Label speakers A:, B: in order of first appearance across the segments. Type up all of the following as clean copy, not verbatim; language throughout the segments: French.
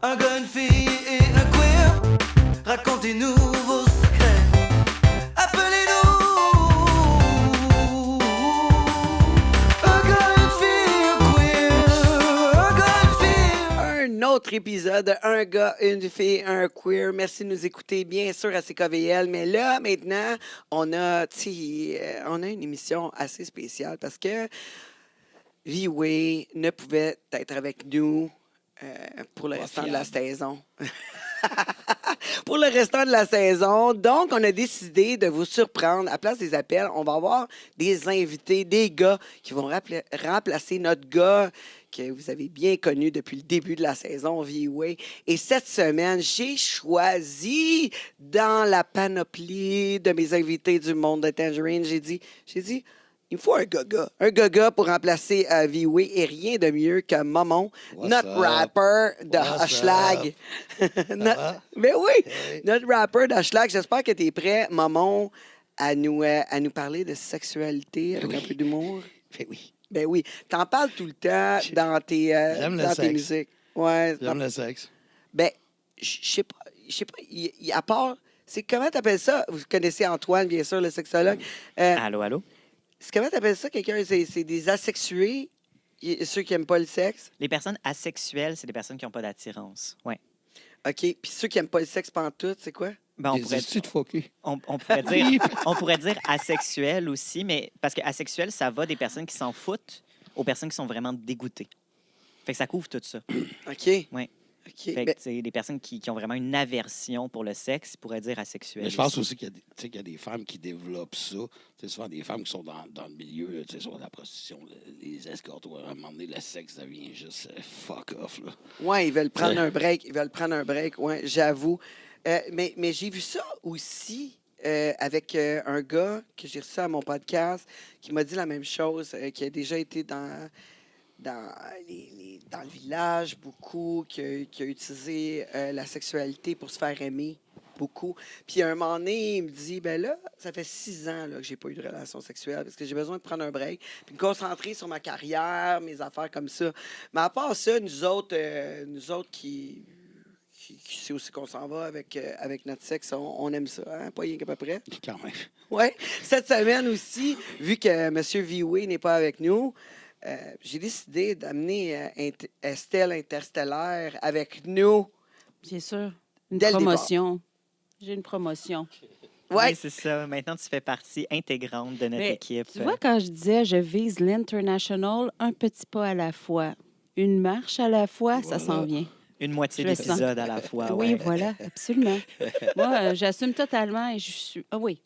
A: Un gars, une fille et un queer. Racontez-nous vos secrets. Appelez-nous. Un gars, une fille, un queer. Un gars, une fille.
B: Un autre épisode, un gars, une fille, un queer. Merci de nous écouter, bien sûr, à CKVL. Mais là, maintenant, on a une émission assez spéciale parce que V-Way ne pouvait être avec nous pour le restant de la saison. Pour le restant de la saison. Donc, on a décidé de vous surprendre. À place des appels, on va avoir des invités, des gars qui vont remplacer notre gars que vous avez bien connu depuis le début de la saison, V-Way. Et cette semaine, j'ai choisi dans la panoplie de mes invités du monde de Tangerine, j'ai dit, il me faut un gaga pour remplacer V-Way et rien de mieux que Momon, notre rapper de Hochelag. Mais oui, notre rapper de Hochelag. J'espère que tu es prêt, Momon, à nous parler de sexualité avec un peu d'humour. Ben oui. T'en parles tout le temps dans tes musiques. Ouais.
C: J'aime le sexe.
B: Ben, je sais pas. À part, c'est comment t'appelles ça? Vous connaissez Antoine, bien sûr, le sexologue.
D: Allô?
B: Comment t'appelles ça, quelqu'un? C'est des asexués, ceux qui n'aiment pas le sexe?
D: Les personnes asexuelles, c'est des personnes qui n'ont pas d'attirance. Oui.
B: OK. Puis ceux qui n'aiment pas le sexe pantoute, c'est quoi?
D: Ben,
C: On
D: pourrait dire asexuel aussi, mais parce que asexuel, ça va des personnes qui s'en foutent aux personnes qui sont vraiment dégoûtées. Fait que ça couvre tout ça.
B: OK.
D: Oui.
B: OK.
D: Fait que, c'est des personnes qui ont vraiment une aversion pour le sexe, pourraient dire asexuel.
C: Mais je pense aussi qu'il y a des femmes qui développent ça. C'est souvent des femmes qui sont dans le milieu, sur la prostitution, les escortes. À un moment donné, le sexe, ça vient juste fuck off. Là.
B: Ouais, ils veulent prendre un break. Ouais, j'avoue. Mais j'ai vu ça aussi avec un gars que j'ai reçu à mon podcast qui m'a dit la même chose, qui a déjà été dans le village beaucoup, qui a utilisé la sexualité pour se faire aimer beaucoup. Puis à un moment donné, il me dit, ben là, ça fait 6 ans là, que j'ai pas eu de relation sexuelle parce que j'ai besoin de prendre un break puis de me concentrer sur ma carrière, mes affaires comme ça. Mais à part ça, nous autres qui sait aussi qu'on s'en va avec notre sexe, on aime ça, hein? Pas rien qu'à peu près.
C: Quand même.
B: Oui. Cette semaine aussi, vu que M. V-Way n'est pas avec nous, j'ai décidé d'amener Estelle Interstellaire avec nous.
E: Bien sûr. Une
B: Dès le
E: promotion. J'ai une promotion.
B: Oui,
D: Oui, c'est ça. Maintenant, tu fais partie intégrante de notre
E: Mais
D: équipe.
E: Tu vois, quand je disais je vise l'international, un petit pas à la fois, une marche à la fois, ça s'en vient.
D: Une moitié
E: Je le sens.
D: d'épisode à la fois.
E: Oui,
D: ouais.
E: voilà, absolument. Moi, j'assume totalement et je suis... Ah oui,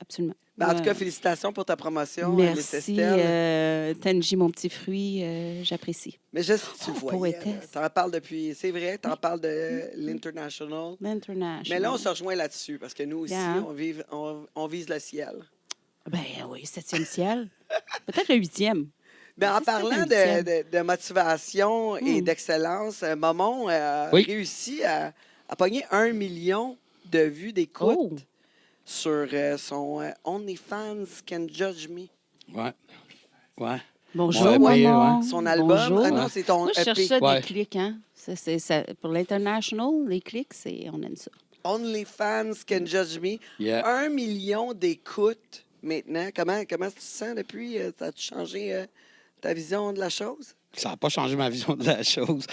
E: absolument.
B: ben, en tout cas, félicitations pour ta promotion, Miss
E: Merci,
B: Estelle.
E: Tanji, mon petit fruit, j'apprécie.
B: Mais je sais que tu le voyais.
E: poétesse.
B: Tu en parles depuis, c'est vrai, tu en parles de l'International.
E: L'international.
B: Mais là, on se rejoint là-dessus parce que nous aussi,
E: Bien.
B: on vise le ciel.
E: Ben oui, 7e ciel. Peut-être le 8e.
B: Ben, en
E: C'est
B: parlant
E: peut-être un
B: de motivation et d'excellence, Momon a
C: Oui.
B: réussi à pogner 1 million de vues d'écoute
E: Oh!
B: sur son OnlyFans Can Judge Me.
C: Ouais.
E: Bonjour,
C: Ouais,
E: maman.
B: Son album.
E: Bonjour.
B: Ah non, c'est ton
E: Moi, je
B: EP.
E: cherchais
C: Ouais.
E: des clics, hein. Ça, pour l'international, les clics, on aime ça.
B: OnlyFans Can Judge Me.
C: Yeah.
B: 1 million d'écoutes maintenant. Comment tu te sens depuis? As-tu changé ta vision de la chose?
C: Ça n'a pas changé ma vision de la chose.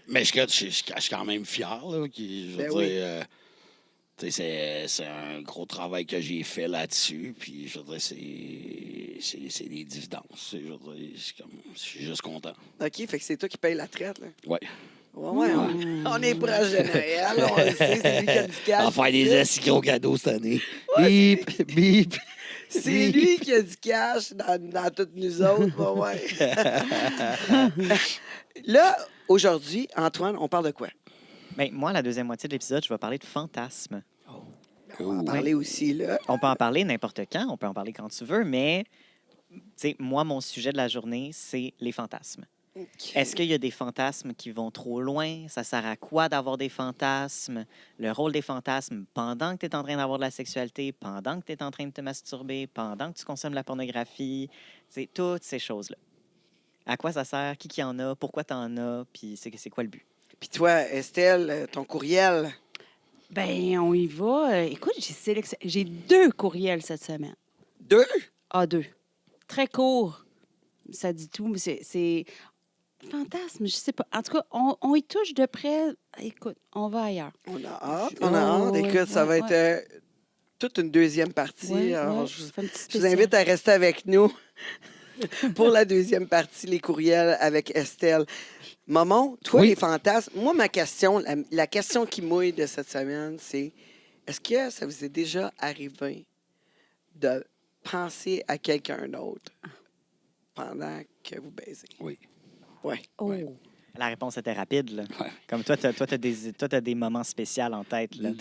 C: Mais je suis quand même fier. Là, je veux
B: Ben oui.
C: dire, c'est un gros travail que j'ai fait là-dessus. Puis, je veux dire, c'est des dividendes. Je veux dire, je suis juste content.
B: OK, fait que c'est toi qui payes la traite, là.
C: Ouais.
B: Ouais, on est proche de Noël, on le sait, c'est lui qui a du cash.
C: On va faire des assis gros cadeaux cette année.
B: Ouais,
C: Bip, bip.
B: C'est lui qui a du cash dans toutes nous autres. Ouais. Là, aujourd'hui, Antoine, on parle de quoi?
D: Ben, moi, la deuxième moitié de l'épisode, je vais parler de fantasmes.
B: On va en parler aussi, là.
D: On peut en parler n'importe quand, on peut en parler quand tu veux, mais tu sais, moi, mon sujet de la journée, c'est les fantasmes.
B: OK.
D: Est-ce qu'il y a des fantasmes qui vont trop loin? Ça sert à quoi d'avoir des fantasmes? Le rôle des fantasmes pendant que tu es en train d'avoir de la sexualité, pendant que tu es en train de te masturber, pendant que tu consommes la pornographie, toutes ces choses-là. À quoi ça sert? Qui en a? Pourquoi tu en as? Puis c'est quoi le but?
B: Puis toi, Estelle, ton courriel?
E: Ben, on y va. Écoute, j'ai 2 courriels cette semaine.
B: 2?
E: Ah, 2. Très court. Ça dit tout, mais c'est fantasme, je sais pas. En tout cas, on y touche de près. Écoute, on va ailleurs.
B: On a hâte, on a hâte.
E: Ouais,
B: Écoute, ça va
E: ouais.
B: être toute une deuxième partie.
E: Ouais,
B: Alors,
E: ouais,
B: je
E: ça fait un petit
B: je vous
E: spécial.
B: invite à rester avec nous pour la deuxième partie, les courriels avec Estelle. Maman, toi,
C: Oui.
B: les fantasmes, moi, ma question, la question qui mouille de cette semaine, c'est est-ce que ça vous est déjà arrivé de penser à quelqu'un d'autre pendant que vous baisez?
C: Oui.
B: Oui.
E: Oh.
C: Ouais.
D: La réponse était rapide. Là.
C: Ouais.
D: Comme toi, t'as des moments spéciaux en tête. Là.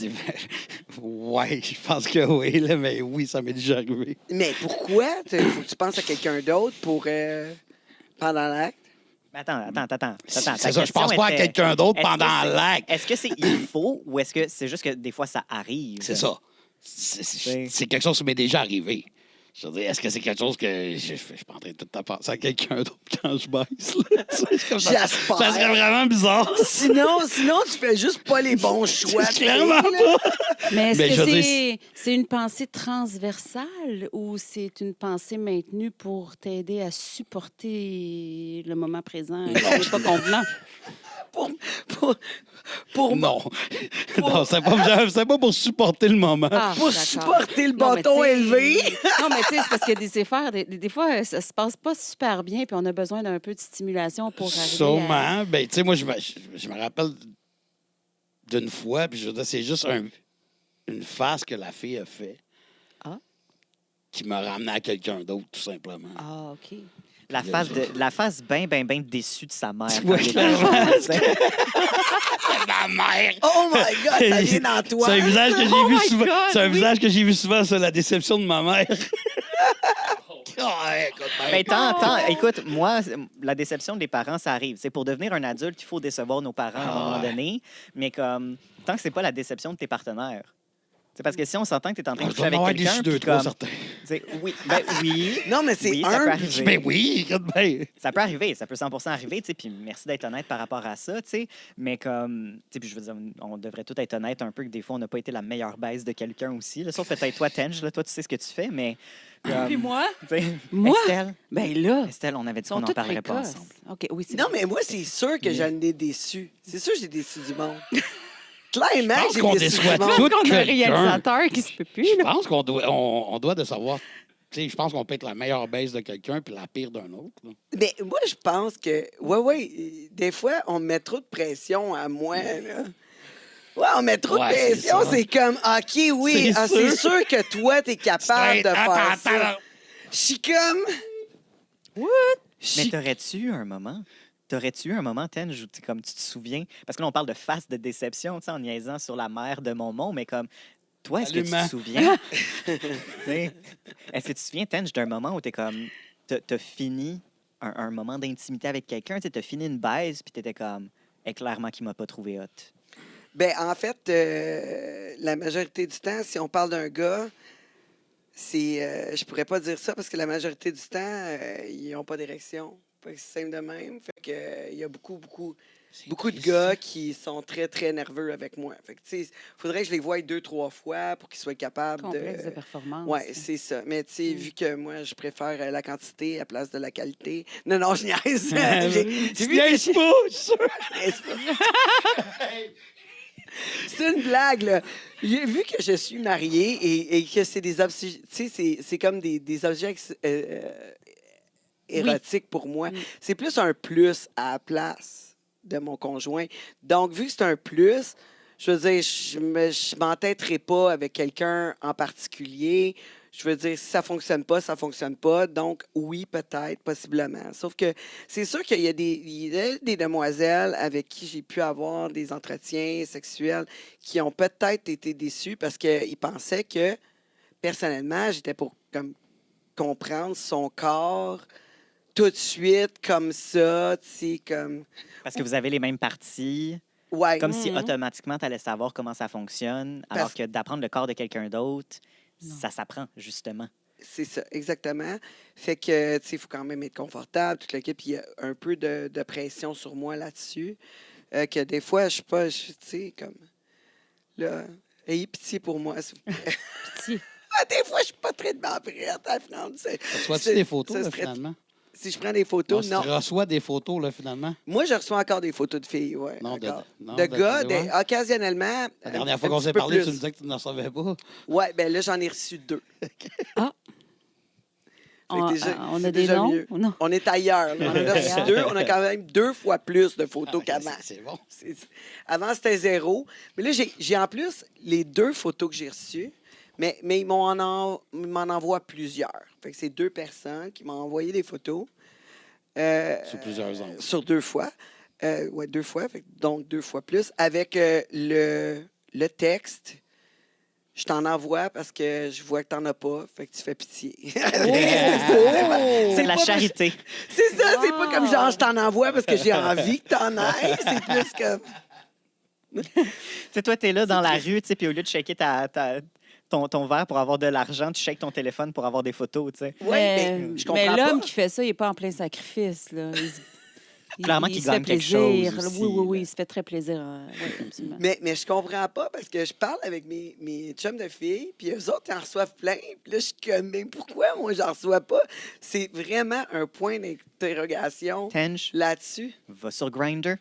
C: Ouais, je pense que oui, là, mais oui, ça m'est déjà arrivé.
B: Mais pourquoi? Il faut que tu penses à quelqu'un d'autre pour pendant l'acte?
D: Mais attends.
C: C'est
D: Ta
C: ça, je
D: question
C: pense pas à
D: était,
C: quelqu'un d'autre
D: est-ce que
C: pendant
D: c'est-
C: l'acte.
D: Est-ce que c'est il faut ou est-ce que c'est juste que des fois ça arrive?
C: C'est ça. C'est quelque chose qui m'est déjà arrivé. Je veux dire, est-ce que c'est quelque chose que je suis pas en train de tout à penser à quelqu'un d'autre quand je baisse? Là? C'est comme ça.
B: J'espère.
C: Ça serait vraiment bizarre.
B: Sinon, tu fais juste pas les bons choix. de
C: Clairement
B: filles, là.
C: pas.
E: Mais est-ce
C: Mais je
E: que
C: veux
E: c'est une pensée transversale ou c'est une pensée maintenue pour t'aider à supporter le moment présent qui n'est pas convenant?
B: Pour
C: Non. Non, c'est pas pour supporter le moment.
E: Ah,
B: Pour
E: d'accord.
B: supporter le
E: Non, mais
B: bâton
E: tu sais-
B: élevé.
E: Non, mais tu sais, c'est parce qu'il y a des affaires, des fois, ça se passe pas super bien, puis on a besoin d'un peu de stimulation pour arriver à...
C: Sûrement. Ben, tu sais, moi, je me rappelle d'une fois, puis je veux dire, c'est juste une face que la fille a fait.
E: Ah.
C: Qui m'a ramené à quelqu'un d'autre, tout simplement.
E: Ah, OK.
D: La face bien déçue de sa mère.
C: Ouais,
D: quand il est
C: clairement.
D: enfant,
C: Ma mère!
B: Oh my God, ça vient dans toi.
C: C'est un visage que j'ai
E: Oh
C: vu
E: my
C: souvent.
E: God,
C: C'est un
E: oui.
C: visage que j'ai vu souvent, ça, la déception de ma mère.
D: Ben, écoute, moi, la déception des parents, ça arrive. C'est pour devenir un adulte, il faut décevoir nos parents à un moment donné. Mais comme, tant que c'est pas la déception de tes partenaires. C'est parce que si on s'entend que tu es en train de
C: Je
D: coucher
C: dois en
D: avec
C: avoir
D: quelqu'un,
C: déçu deux,
D: puis
C: trois,
D: comme,
C: certains.
D: oui, oui.
B: Non, mais c'est
D: Oui, ça peut
B: un.
D: arriver.
C: Ben oui, regarde bien.
D: Ça peut arriver, ça peut 100% arriver, tu sais, puis merci d'être honnête par rapport à ça, tu sais, mais comme, tu sais, puis je veux dire, on devrait tous être honnête un peu que des fois, on n'a pas été la meilleure baisse de quelqu'un aussi, là, sauf peut-être toi, Tenj, là, toi, tu sais ce que tu fais, mais... comme,
E: Puis moi?
D: tu sais,
E: Moi?
D: Estelle,
E: Là,
D: Estelle, on avait dit
E: ils sont
D: qu'on n'en
E: toutes
D: parlerait pas
E: précoces.
D: ensemble.
E: OK, oui, c'est
B: Non,
E: vrai.
B: mais moi, c'est sûr que j'en ai déçu. C'est sûr que j'ai déçu du monde. Clairement,
C: Je pense
B: j'ai
C: qu'on
B: déçu
C: déçoit
B: du monde.
C: tout.
E: Je pense qu'on a un
C: quelqu'un.
E: réalisateur qui se peut plus,
C: Je
E: là.
C: pense qu'on doit de savoir. Tu sais, je pense qu'on peut être la meilleure baisse de quelqu'un puis la pire d'un autre. Là.
B: Mais moi, je pense que, des fois, on met trop de pression à moi, là. Ouais, on met trop de
C: Ouais, c'est
B: pression.
C: ça.
B: C'est comme, OK, oui,
C: C'est
B: c'est
C: sûr.
B: sûr que toi, t'es capable de faire ça.
C: Attends.
B: Je suis comme... Je
D: Mais
B: suis-
D: t'aurais-tu eu un moment, Tenj, où comme tu te souviens, parce que là, on parle de face de déception, tu sais, en niaisant sur la mère de Momon, mais comme, toi, est-ce que tu te
C: Allumant.
D: souviens, tu sais, est-ce que tu te souviens, Tenj, d'un moment où t'as fini un moment d'intimité avec quelqu'un, tu sais, t'as fini une baise, puis t'étais comme, clairement qu'il m'a pas trouvé hot.
B: Ben, en fait, la majorité du temps, si on parle d'un gars, c'est... je pourrais pas dire ça parce que la majorité du temps, ils n'ont pas d'érection. Fait que c'est simple de même. Fait que, il y a beaucoup de gars qui sont très, très nerveux avec moi. Fait que, tu sais, faudrait que je les voie 2-3 fois pour qu'ils soient capables
E: Complexe de
B: de...
E: performance.
B: Oui, c'est ça. Mais tu sais, vu que moi, je préfère la quantité à place de la qualité. Non, je niaise. J'ai vu que
C: Niaise pas, je suis sûr.
B: niaise pas. C'est une blague, là. J'ai vu que je suis mariée et que c'est des objets... Tu sais, c'est comme des objets érotiques pour moi.
E: Oui.
B: C'est plus un plus à la place de mon conjoint. Donc, vu que c'est un plus, je veux dire, je m'entêterai pas avec quelqu'un en particulier. Je veux dire, si ça fonctionne pas, ça fonctionne pas. Donc, oui, peut-être, possiblement. Sauf que c'est sûr qu'il y a des demoiselles avec qui j'ai pu avoir des entretiens sexuels qui ont peut-être été déçus parce qu'ils pensaient que, personnellement, j'étais pour comme, comprendre son corps tout de suite, comme ça, tu sais, comme...
D: Parce que vous avez les mêmes parties,
B: Ouais.
D: comme si
E: Mhm.
D: automatiquement, tu allais savoir comment ça fonctionne, alors
B: Parce-
D: que d'apprendre le corps de quelqu'un d'autre,
E: Non.
D: ça s'apprend, justement.
B: C'est ça, exactement. Fait que, tu sais, il faut quand même être confortable, toute l'équipe. Il y a un peu de pression sur moi là-dessus. que des fois, je suis pas, tu sais, comme, là, ayez pitié pour moi, s'il vous plaît.
E: Pitié.
B: Des fois, je suis pas très bien prête à prendre.
C: Reçois-tu des photos,
B: ça
C: là,
B: serait-
C: finalement?
B: Si je prends des photos,
C: Non,
B: non.
C: si tu reçois des photos, là, finalement?
B: Moi, je reçois encore des photos de filles, oui.
C: Non,
B: De gars,
C: ouais.
B: occasionnellement.
C: La dernière fois qu'on s'est parlé, tu me disais que tu n'en savais pas.
B: Oui, ben là, j'en ai reçu 2.
E: On,
B: Fait que déjà-
E: on
B: c'est
E: a des
B: déjà
E: noms?
B: mieux.
E: Non.
B: On est ailleurs. Là. On en a reçu
E: Ailleurs.
B: 2. On a quand même 2 fois plus de photos
C: Ah,
B: qu'avant.
C: c'est bon.
B: Avant, c'était 0. Mais là, j'ai en plus les 2 photos que j'ai reçues, mais ils m'en envoient plusieurs. Fait que c'est 2 personnes qui m'ont envoyé des photos.
C: Sur plusieurs angles.
B: Sur 2 fois. Oui, 2 fois. Fait que donc 2 fois plus. Avec le texte. Je t'en envoie parce que je vois que t'en as pas. Fait que tu fais pitié.
D: C'est de la
B: pas-
D: charité.
B: C'est ça, c'est pas
E: Wow.
B: comme genre je t'en envoie parce que j'ai envie que t'en ailles. C'est plus comme.
D: Tu sais, toi, t'es là dans la rue, tu sais, puis au lieu de shaker ton verre pour avoir de l'argent, tu shakes ton téléphone pour avoir des photos, tu sais.
B: Oui, mais je comprends
E: mais l'homme
B: pas.
E: qui fait ça, il n'est pas en plein sacrifice. Là.
D: Clairement qu'il
E: se fait
D: gagne quelque
E: plaisir.
D: chose aussi,
E: Oui,
D: là.
E: il se fait très plaisir. Oui, absolument.
B: Mais je comprends pas parce que je parle avec mes chums de filles, puis eux autres, ils en reçoivent plein. Puis là, je suis comme, mais pourquoi moi, j'en reçois pas? C'est vraiment un point d'interrogation
D: Tench,
B: là-dessus.
D: va sur Grindr.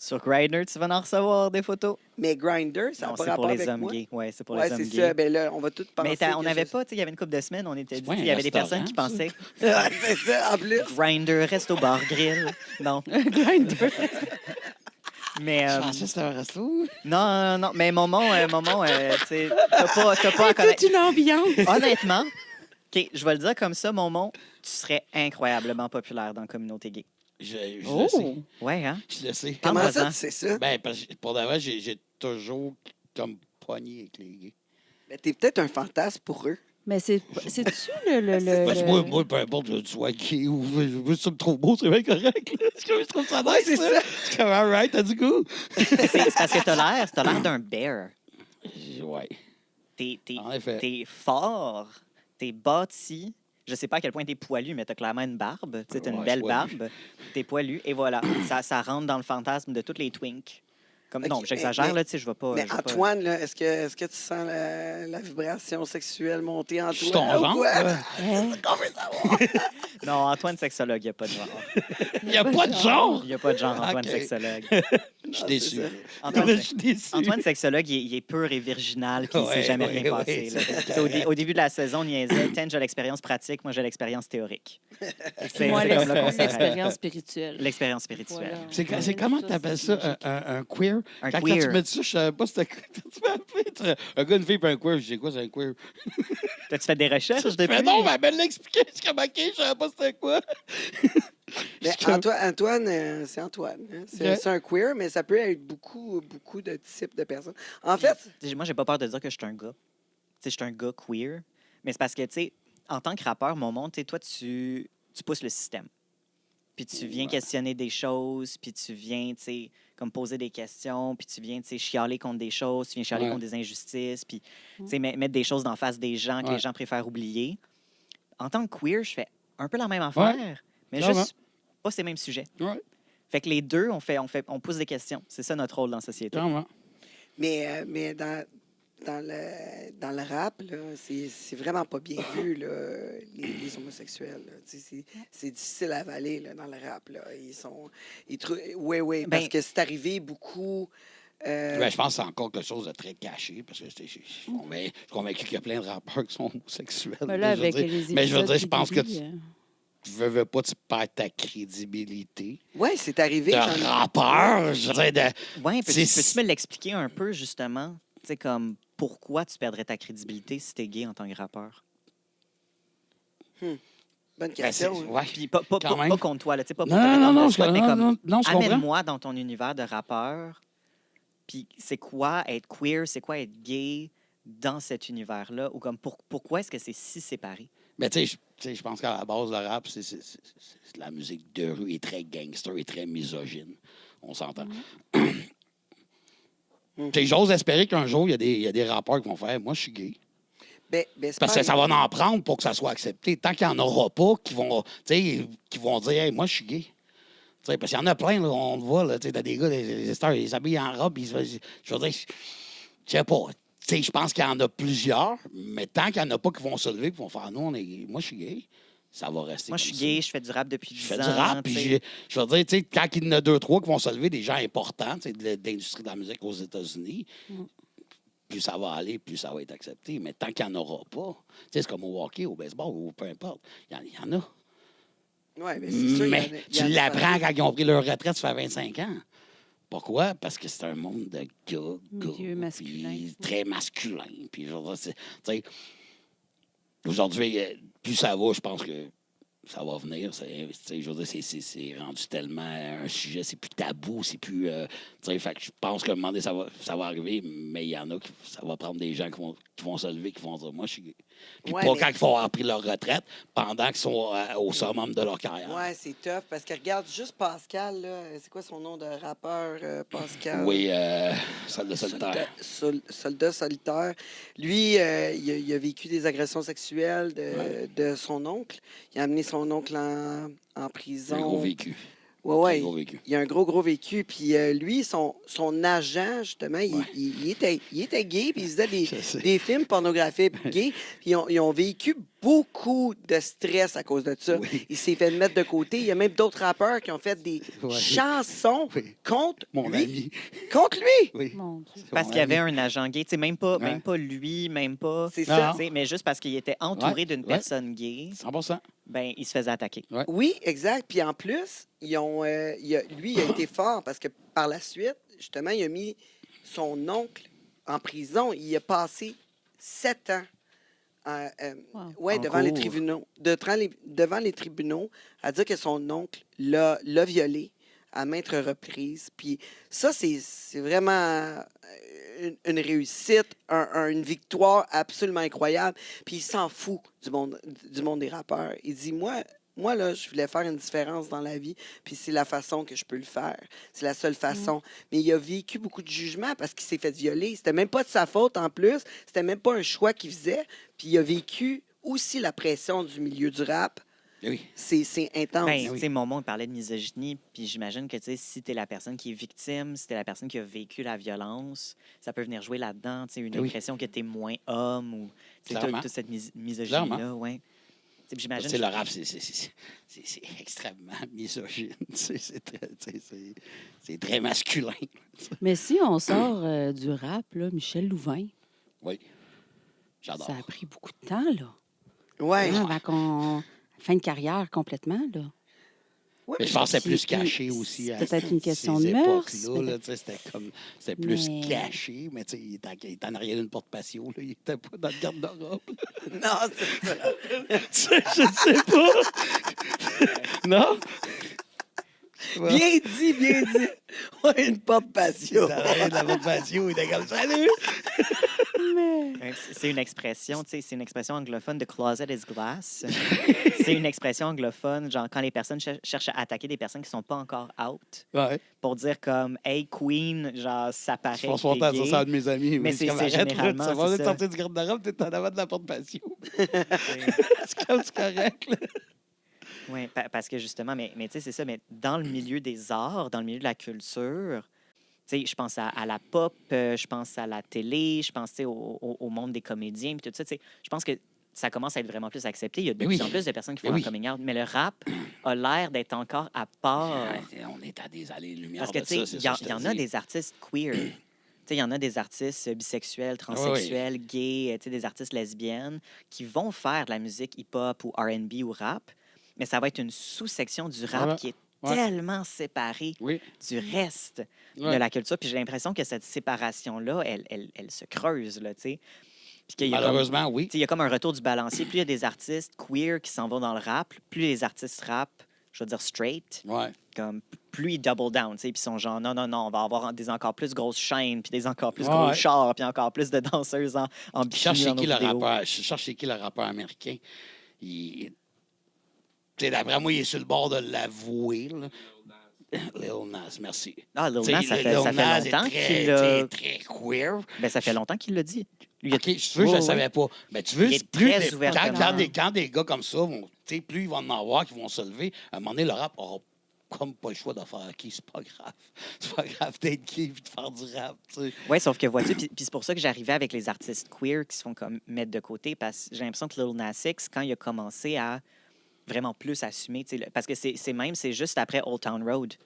D: Sur Grindr, tu vas en recevoir des photos.
B: Mais Grindr, ça n'a
D: Non,
B: pas
D: c'est pour
B: rapport
D: les
B: avec
D: hommes
B: moi.
D: gays. Oui, c'est pour
B: Ouais,
D: les hommes
B: c'est
D: gays.
B: ça. Ben là, on va tout penser.
D: Mais on
B: que
D: n'avait
B: je-
D: pas, tu sais, il y avait une couple de semaines, on était dit,
C: Ouais,
D: il y avait des
C: restaurant,
D: personnes qui
C: ça.
D: pensaient
B: Ouais, c'est ça, en plus.
D: Grindr, resto bar, grill. Non.
E: Grindr.
D: Mais
C: Je pensais que c'était un resto.
D: non, mais Momon, tu sais, t'as pas à connaître.
E: Toute une ambiance.
D: Honnêtement, OK, je vais le dire comme ça, Momon, tu serais incroyablement populaire dans la communauté gay.
C: Je
E: Oh.
C: le sais.
D: Ouais, hein?
C: Je le sais.
B: Comment
D: Parle-moi-en.
B: ça, tu sais ça?
C: Ben, parce que pour de vrai, j'ai toujours comme pogné avec les gays.
B: Ben, t'es peut-être un fantasme pour eux.
E: Mais c'est-tu le...
C: Parce que moi, peu importe que tu sois gay ou si tu me trouves beau, c'est bien correct. Là. C'est comme je trouve ça nice.
B: Ouais, c'est ça.
C: C'est comme, all right, t'as du goût.
D: C'est parce que t'as l'air d'un bear.
C: Ouais,
D: T'es
C: en effet.
D: t'es fort, t'es bâti. Je sais pas à quel point t'es poilu, mais t'as clairement une barbe. Tu sais, t'as une
C: Ouais,
D: belle
C: poilu.
D: barbe. T'es poilu. Et voilà, ça rentre dans le fantasme de toutes les twinks. Comme, non,
B: Ok,
D: j'exagère,
B: mais-
D: là, tu sais, je vais pas...
B: Mais
D: je vais pas-
B: Antoine, là, est-ce que tu sens la vibration sexuelle monter en
C: Je suis
B: toi?
C: ton
B: ou
C: genre.
B: quoi?
C: là.
E: Hein?
B: Qu'on veut savoir.
D: Non, Antoine sexologue, il n'y a pas de genre.
C: Il n'y a pas de genre.
D: Il n'y a pas de genre, Antoine
C: Ok.
D: sexologue.
C: Je suis
B: Ah,
C: déçu.
B: c'est ça.
D: Antoine,
C: Je suis déçu.
D: Antoine sexologue, il est pur et virginal, puis il ne s'est
C: Ouais,
D: jamais
C: ouais,
D: rien
C: ouais,
D: passé. là.
C: c'est
D: Tu sais, au début de la saison, on niaisait. Ten, j'ai l'expérience pratique, moi, j'ai l'expérience théorique. C'est
E: Moi,
D: comme là qu'on s'arrête.
E: l'expérience spirituelle.
D: L'expérience spirituelle.
E: Voilà.
C: C'est comment tu appelles ça, un queer?
D: Un
C: Quand
D: queer.
C: tu me dis ça, je savais pas c'était quoi. Tu m'as appelé un gars, une fille, puis un queer. Je dis quoi, c'est un queer?
D: T'as-tu fait des recherches depuis?
C: Mais non, mais elle me l'a expliqué. Je suis comme, OK, je savais pas c'était quoi.
B: Mais
C: Je suis comme-
B: Antoine, c'est Antoine. Hein?
C: Ok.
B: C'est un queer, mais ça peut être beaucoup de types de personnes. En fait,
D: Moi, j'ai pas peur de dire que je suis un gars. Tu sais, je suis un gars queer. Mais c'est parce que, tu sais, en tant que rappeur, mon monde, tu sais, toi, tu pousses le système. Puis tu viens questionner des choses, puis tu viens, tu sais, comme poser des questions, puis tu viens, tu sais, chialer contre des choses, tu viens chialer
C: Ouais.
D: contre des injustices, puis, tu sais, mettre des choses d'en face des gens que
C: Ouais.
D: les gens préfèrent oublier. En tant que queer, je fais un peu la même affaire, mais
C: Clairement.
D: juste pas ces mêmes sujets.
C: Ouais,
D: Fait que les deux, on pousse des questions. C'est ça notre rôle dans la société.
C: clairement.
B: mais dans le rap, là, c'est vraiment pas bien vu, là, les homosexuels. Là. Tu sais, c'est difficile à avaler là, dans le rap. Là. Oui, parce
D: Ben-
B: que c'est arrivé beaucoup.
C: Ben, je pense que c'est encore quelque chose de très caché, parce que je suis convaincu qu'il y a plein de rappeurs qui sont homosexuels.
E: Mais là,
C: je veux
E: avec
C: dire.
E: les
C: Mais je veux dire, je
E: épisodes
C: pense que
E: Diddy,
C: tu veux pas, tu perds ta crédibilité.
B: Oui, c'est arrivé.
C: De
B: j'en ai-
C: rappeur, je veux dire, de...
D: Oui,
C: C'est-
D: peux-tu me l'expliquer un peu, justement? Tu sais, comme, pourquoi tu perdrais ta crédibilité si t'es gay en tant que rappeur?
B: Bonne
C: Ben,
B: question. hein.
C: ouais.
D: Puis pas
C: Quand même.
D: contre toi, là, tu sais, pas pour
C: Non,
D: te mettre
C: non,
D: dans
C: non,
D: le
C: je,
D: spot, mais
C: non,
D: comme,
C: non, je comprends.
D: amène-moi dans ton univers de rappeur, puis c'est quoi être queer, c'est quoi être gay dans cet univers-là, ou comme, pourquoi est-ce que c'est si séparé?
C: Mais tu sais, je pense qu'à la base, le rap, c'est la musique de rue est très gangster et très misogyne. On s'entend. Tu sais, j'ose espérer qu'un jour, il y a des rappeurs qui vont faire « Moi, je suis gay ».
B: Ben, c'est
C: Parce
B: pas-
C: que ça va en prendre pour que ça soit accepté. Tant qu'il n'y en aura pas, qui vont dire hey, « Moi, je suis gay ». Tu sais, parce qu'il y en a plein, là, on le voit, là, tu sais, t'as des gars, des stars, ils s'habillent en robe, je veux dire, je sais pas. Tu sais, je pense qu'il y en a plusieurs, mais tant qu'il n'y en a pas qui vont se lever et qui vont faire, moi, je suis gay, ça va rester
D: Moi, je
C: comme
D: suis
C: ça.
D: gay, je fais du rap depuis 10
C: Je
D: ans.
C: fais du rap, puis
D: tu sais.
C: je veux dire, tu sais, quand il y en a 2-3 qui vont se lever, des gens importants, tu sais, de l'industrie de la musique aux États-Unis, plus ça va aller, plus ça va être accepté. Mais tant qu'il n'y en aura pas, tu sais, c'est comme au hockey, au baseball, ou peu importe, il y en a.
B: Oui, mais c'est sûr.
C: Mais
B: il y en a
C: tu l'apprends quand ils ont pris leur retraite, ça fait 25 ans. Pourquoi? Parce que c'est un monde de
E: Milieu masculin.
C: puis très masculin. Puis, je veux dire, tu sais, aujourd'hui, plus ça va, je pense que ça va venir. Je veux dire, c'est rendu tellement un sujet, c'est plus tabou, c'est plus. Tu sais, fait que je pense qu'à un moment donné, ça va arriver, mais il y en a qui. Ça va prendre des gens qui vont se lever, qui vont dire, moi, je suis gay. Puis
B: Ouais,
C: pas
B: mais-
C: quand ils vont avoir pris leur retraite, pendant qu'ils sont au summum de leur carrière.
B: Oui, c'est tough parce que regarde juste Pascal, là, c'est quoi son nom de rappeur, Pascal?
C: Oui, Soldat solitaire.
B: Soldat solitaire. Lui, il a vécu des agressions sexuelles de son oncle. Il a amené son oncle en prison.
C: Un gros vécu.
B: Ouais,
C: Un
B: ouais.
C: gros vécu.
B: Il a un gros vécu. Puis lui, son agent, justement, il était gay, puis il faisait
C: Je sais.
B: des films pornographiques gays. Puis ils ont vécu beaucoup de stress à cause de ça.
C: Oui.
B: Il s'est fait mettre de côté. Il y a même d'autres rappeurs qui ont fait des
C: Ouais.
B: chansons
C: Oui.
B: contre
C: Mon
B: lui.
C: ami.
B: Contre lui!
C: Oui.
E: Mon Dieu.
D: Parce
C: Mon
D: qu'il y avait
C: ami.
D: un agent gay, tu sais, même pas lui, même pas.
B: C'est
C: Non.
B: ça.
D: Tu sais, mais juste parce qu'il était entouré
C: Ouais,
D: d'une
C: ouais.
D: personne gay,
C: 100%.
D: ben il se faisait attaquer.
B: Oui, exact. Puis en plus, lui, il a été fort parce que par la suite, justement, il a mis son oncle en prison. Il a passé 7 ans
E: Wow.
D: En
B: devant les
D: cours.
B: tribunaux. Devant les tribunaux, à dire que son oncle l'a violé à maintes reprises. Puis ça, c'est vraiment une réussite, une victoire absolument incroyable. Puis il s'en fout du monde des rappeurs. Il dit, moi, là, je voulais faire une différence dans la vie, puis c'est la façon que je peux le faire. C'est la seule façon. Mais il a vécu beaucoup de jugements parce qu'il s'est fait violer. C'était même pas de sa faute en plus. C'était même pas un choix qu'il faisait. Puis il a vécu aussi la pression du milieu du rap.
C: Oui.
B: C'est intense.
D: Ben,
C: oui.
D: tu sais, Momo parlait de misogynie, puis j'imagine que, tu sais, si t'es la personne qui est victime, si t'es la personne qui a vécu la violence, ça peut venir jouer là-dedans, tu sais, une
C: Oui.
D: impression que t'es moins homme ou, tu sais,
C: Clairement.
D: toute cette misogynie-là,
C: Clairement.
D: ouais. Tu sais,
C: Tu
D: j'imagine.
C: sais, le rap, c'est extrêmement misogyne. C'est très masculin.
E: Mais si on sort du rap, là, Michel Louvain,
C: Oui. J'adore.
E: ça a pris beaucoup de temps, là.
B: Ouais.
E: Avant qu'on... Fin de carrière complètement, là.
B: Ouais,
C: Mais je pense que c'était plus
E: Puis,
C: caché aussi.
E: c'est
C: à
E: peut-être une question
C: ces
E: de mœurs,
C: époques-là, là, tu sais, c'était plus
E: Mais-
C: caché, mais tu sais, il était en arrière d'une porte patio, là, il était pas dans le garde-robe.
B: non, c'est ça.
C: Je sais pas. Non?
B: Bien dit, bien dit. Ouais, une pop passion.
C: Il était en arrière de la porte patio, il était comme salut!
D: C'est une expression, tu sais, c'est une expression anglophone de closet is glass. C'est une expression anglophone, genre quand les personnes cherchent à attaquer des personnes qui sont pas encore out,
C: Ouais.
D: pour dire comme, hey, Queen, genre, ça paraît.
C: Je pense
D: que t'es
C: longtemps à
D: gay.
C: ça à un de mes amis.
D: Mais
C: il
D: c'est
C: dit, arrête, là,
D: généralement,
C: ça va
D: c'est
C: de
D: ça.
C: sortir du garde-robe, t'es en avant de la porte patio.
D: C'est-
C: C'est comme c'est correct, là.
D: Oui, parce que justement, mais tu sais, c'est ça, mais dans le milieu des arts, dans le milieu de la culture, tu sais, je pense à la pop, je pense à la télé, je pense tu sais, au monde des comédiens, puis tout ça, tu sais, je pense que ça commence à être vraiment plus accepté. Il y a de
C: Mais
D: plus
C: oui.
D: en plus de personnes qui
C: Mais
D: font un
C: oui.
D: coming out, mais le rap a l'air d'être encore à part.
C: On est à des allées-lumière
D: Parce que,
C: de
D: tu
C: ça,
D: sais,
C: c'est
D: il y,
C: ça que je
D: y
C: te
D: en a
C: dis.
D: des artistes queer. Tu sais, il y en a des artistes bisexuels, transsexuels, gays, tu sais, des artistes lesbiennes qui vont faire de la musique hip-hop ou R&B ou rap, mais ça va être une sous-section du rap
C: Voilà.
D: qui est
C: Ouais.
D: tellement séparée
C: Oui.
D: du reste
C: Ouais.
D: de la culture. Puis j'ai l'impression que cette séparation-là, elle se creuse, là, tu sais. Puis qu'il y a comme-
C: Malheureusement, oui.
D: tu sais, il y a comme un retour du balancier. Plus il y a des artistes queer qui s'en vont dans le rap, plus les artistes rap, je veux dire straight,
C: Ouais.
D: comme plus ils double down, tu sais, puis ils sont genre non, on va avoir des encore plus grosses chaînes, puis des encore plus
C: Ouais.
D: gros chars, puis encore plus de danseuses en
C: Je
D: bikini
C: cherche
D: dans
C: c'est qui
D: nos
C: le
D: vidéos.
C: rappeur. Je cherche c'est qui le rappeur américain. Tu sais, d'après moi, il est sur le bord de l'avouer. là. Lil Nas, merci.
D: Ah, Lil
C: Tu sais,
D: Nas, ça
C: Lil
D: fait
C: Nas
D: longtemps
C: est
D: qu'il
C: très,
D: l'a...
C: très queer.
D: Ben, ça fait longtemps qu'il l'a dit. Lui, il a-
C: OK, tu veux, je
D: Ouais,
C: ne savais pas. Mais tu veux,
D: Il est
C: plus
D: très ouvertement.
C: quand des gars comme ça, vont, tu sais, plus ils vont en avoir qui vont se lever, à un moment donné, le rap aura comme pas le choix de faire qui, c'est pas grave. C'est pas grave d'être gay et de faire du rap, tu sais.
D: Oui, sauf que vois-tu, puis c'est pour ça que j'arrivais avec les artistes queer qui se font comme mettre de côté, parce que j'ai l'impression que Lil Nas X, quand il a commencé à vraiment plus assumer, tu sais, parce que c'est juste après Old Town Road. Tu sais,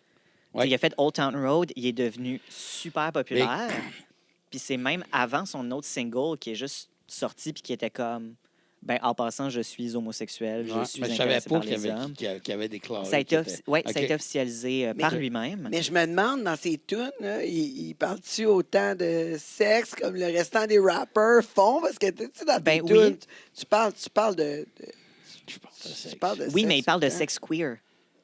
C: Ouais.
D: il a fait Old Town Road, il est devenu super populaire, puis c'est même avant son autre single qui est juste sorti, puis qui était comme, ben en passant, je suis homosexuel,
C: Ouais,
D: je suis
C: mais je savais
D: intéressé
C: pas
D: par les hommes.
C: qu'il avait déclaré.
D: Ça a été,
C: qu'il était-
D: ça a
C: OK.
D: été officialisé par
B: Mais-
D: lui-même.
B: Mais je me demande, dans ses tunes, là, il parle-tu autant de sexe comme le restant des rappers font? Parce que, tu sais, dans tes
D: Ben oui.
B: tunes, tu parles de
C: Je parle de
B: tu
C: sexe.
B: parles de
D: Oui, mais
B: sexe
D: il parle de
B: tout le temps.
D: sexe queer.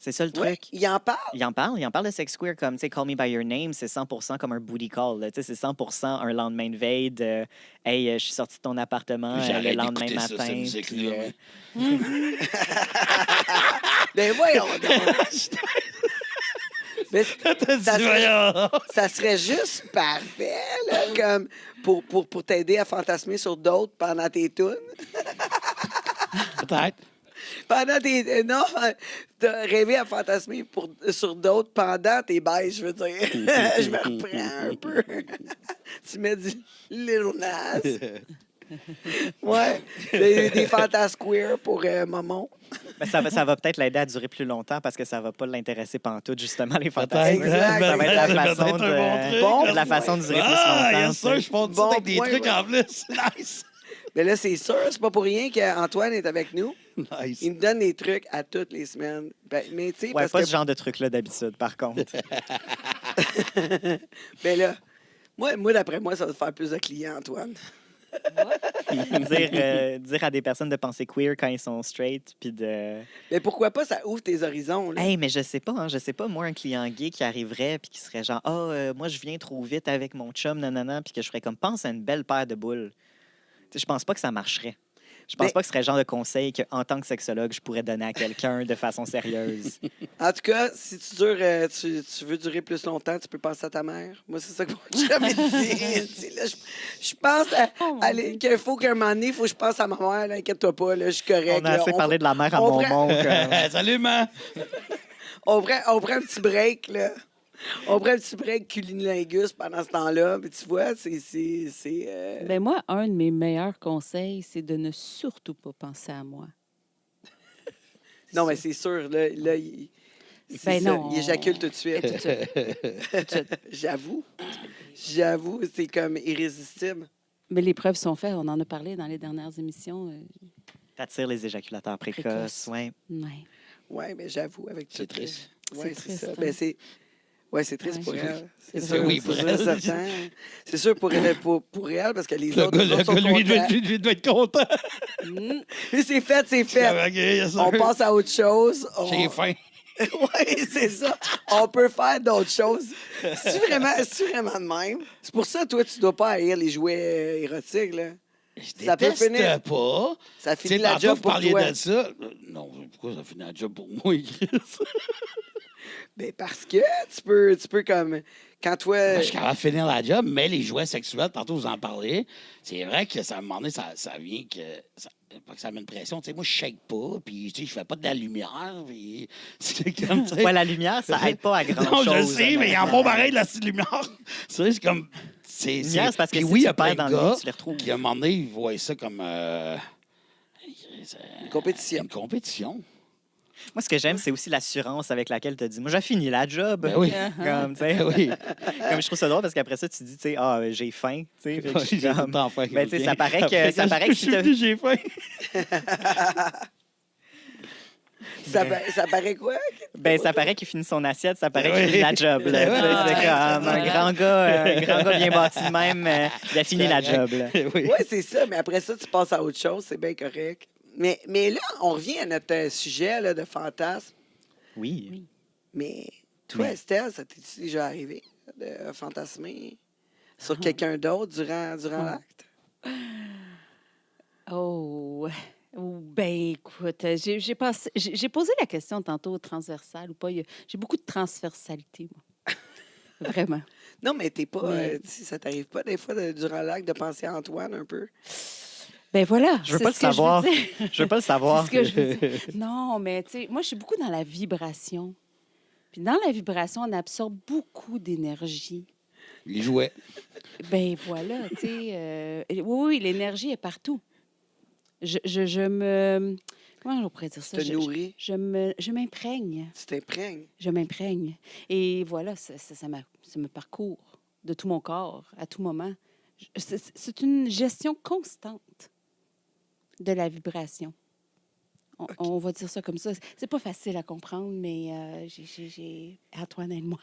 D: C'est ça le
B: Ouais,
D: truc.
B: il en parle.
D: Il en parle de sex queer comme, tu sais, Call Me By Your Name, c'est 100% comme un booty call. là. Tu sais, c'est 100% un lendemain de veille de Hey, je suis sorti de ton appartement le
C: J'arrête
D: lendemain
C: d'écouter ça, cette
D: matin.
C: musique-là,
D: puis,
C: mais-
B: Ben voyons donc. Mais ça serait, ça serait juste parfait, là, comme pour t'aider à fantasmer sur d'autres pendant tes tunes.
C: Peut-être.
B: Pendant tes... Non, t'as rêvé à fantasmer sur d'autres pendant tes bails, je veux dire. Je me reprends un peu. Tu mets du Lil Nas. Ouais, des fantasmes queer pour Momon.
D: ben, ça va peut-être l'aider à durer plus longtemps parce que ça va pas l'intéresser pantoute, justement, les
C: Peut-être,
D: fantasmes.
B: Exact.
D: Ça va être la
C: c'est
D: façon
C: peut-être un bon truc.
B: Bon,
D: la façon de durer plus
C: Ah,
D: longtemps.
C: yes, sir, je pense
B: Bon
C: avec des
B: point,
C: trucs
B: ouais.
C: en plus. Nice.
B: Mais là, c'est sûr, c'est pas pour rien qu'Antoine est avec nous.
C: Nice.
B: Il me donne des trucs à toutes les semaines. Ben, mais tu sais,
D: Ouais,
B: parce
D: pas
B: que...
D: ce genre de truc-là d'habitude, par contre.
B: Ben là, moi d'après moi, ça va te faire plus de clients, Antoine.
D: dire à des personnes de penser queer quand ils sont straight, puis de...
B: Mais pourquoi pas, ça ouvre tes horizons, là.
D: Hey, mais je sais pas, hein, je sais pas, moi, un client gay qui arriverait puis qui serait genre, moi, je viens trop vite avec mon chum, nanana, puis que je ferais comme, pense à une belle paire de boules. Tu sais, je pense pas que ça marcherait. Je pense
B: Mais-
D: pas que ce serait le genre de conseil qu'en tant que sexologue, je pourrais donner à quelqu'un de façon sérieuse.
B: En tout cas, si tu veux durer plus longtemps, tu peux penser à ta mère. Moi, c'est ça que mon chum me dit. Là, je pense
E: Oh, mon
B: allez,
E: Dieu.
B: qu'il faut qu'à un moment donné, il faut que je pense à ma mère. Là, inquiète-toi pas, là, je suis correct.
D: On a
B: là.
D: assez parlé de la mère à
B: on
D: mon
B: prend-
D: monde.
C: Salut, man.
B: on prend un petit break, là. On prend un petit break cunilingus pendant ce temps-là. Mais tu vois, c'est
E: Ben moi, un de mes meilleurs conseils, c'est de ne surtout pas penser à moi.
B: Non, mais c'est sûr, là c'est
E: Ben
B: ça,
E: non,
B: il éjacule tout de suite.
E: Tout de suite.
B: J'avoue, c'est comme irrésistible.
E: Mais les preuves sont faites. On en a parlé dans les dernières émissions.
D: T'attires les éjaculateurs précoces.
E: Précoces.
D: Ouais.
E: Ouais.
B: Oui, mais j'avoue, avec
C: C'est
B: tout,
C: triste.
B: ouais,
E: C'est
B: c'est
E: triste,
B: ça.
E: hein.
B: Ben, c'est triste
E: Ouais.
B: pour elle.
E: C'est
B: C'est
E: vrai.
B: sûr,
C: Oui, pour elle.
B: certain. C'est sûr pour elle, pour elle, parce que les
C: Le
B: autres,
C: gars,
B: les autres sont
C: lui,
B: contents.
C: lui doit être content.
B: Et c'est fait, c'est fait.
C: OK, yes, sir.
B: On passe à autre chose.
C: J'ai faim.
B: Oui, c'est ça. On peut faire d'autres choses. C'est vraiment de même. C'est pour ça, toi, tu dois pas haïr les jouets érotiques, là.
C: Je
B: Ça peut
C: déteste
B: finir-
C: pas.
B: Ça
C: Tu sais,
B: finit la
C: tantôt,
B: job
C: vous
B: pour
C: parliez
B: toi.
C: de ça. Non, pourquoi ça finit la job pour moi, Chris?
B: Ben, parce que tu peux comme... Quand toi...
C: Je suis capable de finir la job, mais les jouets sexuels, tantôt vous en parlez, c'est vrai que ça, à un moment donné, ça vient que... pas que ça met une pression. Tu sais, moi, je shake pas, puis tu sais, je fais pas de la lumière, puis c'est comme... tu sais,
D: Ouais, la lumière, ça aide pas à grand-chose.
C: non, je le sais, mais ils en font
D: honnêtement.
C: pareil de la petite lumière. Tu sais, c'est comme...
D: La lumière, c'est parce que
C: puis
D: si
C: oui, il y
D: tu
C: a plein
D: perds
C: de
D: dans le
C: gars
D: lit, tu les retrouves.
C: qui, à un moment donné, ils voient ça comme...
B: Une compétition.
C: Une compétition.
D: Moi, ce que j'aime, c'est aussi l'assurance avec laquelle tu dis, moi, j'ai fini la job.
C: Ben oui.
D: Comme, tu sais,
C: Ben oui.
D: comme je trouve ça drôle parce qu'après ça, tu dis, tu sais, j'ai faim. Tu sais, fait que je suis
C: J'ai tout le
D: comme-
C: temps faim.
D: Ben, tu sais, ça paraît
C: Après,
D: que
C: quand
D: si
C: je
D: t'as-
C: suis j'ai faim.
B: Ça paraît quoi?
D: Ben, ça paraît qu'il finit son assiette, ça paraît qu'il
C: Oui.
D: finit la job. Là,
C: Ben
D: tu sais,
C: oui.
D: c'est comme un grand gars bien bâti de même, il a fini la job. Là.
C: Oui.
B: Oui, c'est ça, mais après ça, tu passes à autre chose, c'est bien correct. Mais là, on revient à notre sujet là, de fantasme.
D: Oui.
B: Mais toi,
D: Mais-
B: Estelle, ça t'est déjà arrivé de fantasmer sur quelqu'un d'autre durant l'acte?
E: Oh, ben écoute, j'ai posé la question tantôt transversale ou pas. J'ai beaucoup de transversalité, moi. Vraiment.
B: Non, mais t'es pas.
E: Mais-
B: Ça t'arrive pas des fois durant l'acte de penser à Antoine un peu?
E: Ben voilà.
D: Je veux
E: c'est
D: pas le
E: ce que je veux
D: savoir.
E: dire.
D: Je veux pas le savoir.
E: C'est ce que je veux dire. Non, mais tu sais, moi, je suis beaucoup dans la vibration. Puis dans la vibration, on absorbe beaucoup d'énergie.
C: Les jouets.
E: Ben voilà, tu sais. Oui, l'énergie est partout. Je me... Comment on pourrait dire ça?
B: Te nourris,
E: Je m'imprègne.
B: tu t'imprègnes.
E: Je m'imprègne. Et voilà, ça me parcourt de tout mon corps, à tout moment. C'est une gestion constante de la vibration. On va dire ça comme ça. C'est pas facile à comprendre, mais j'ai... Antoine, aide-moi.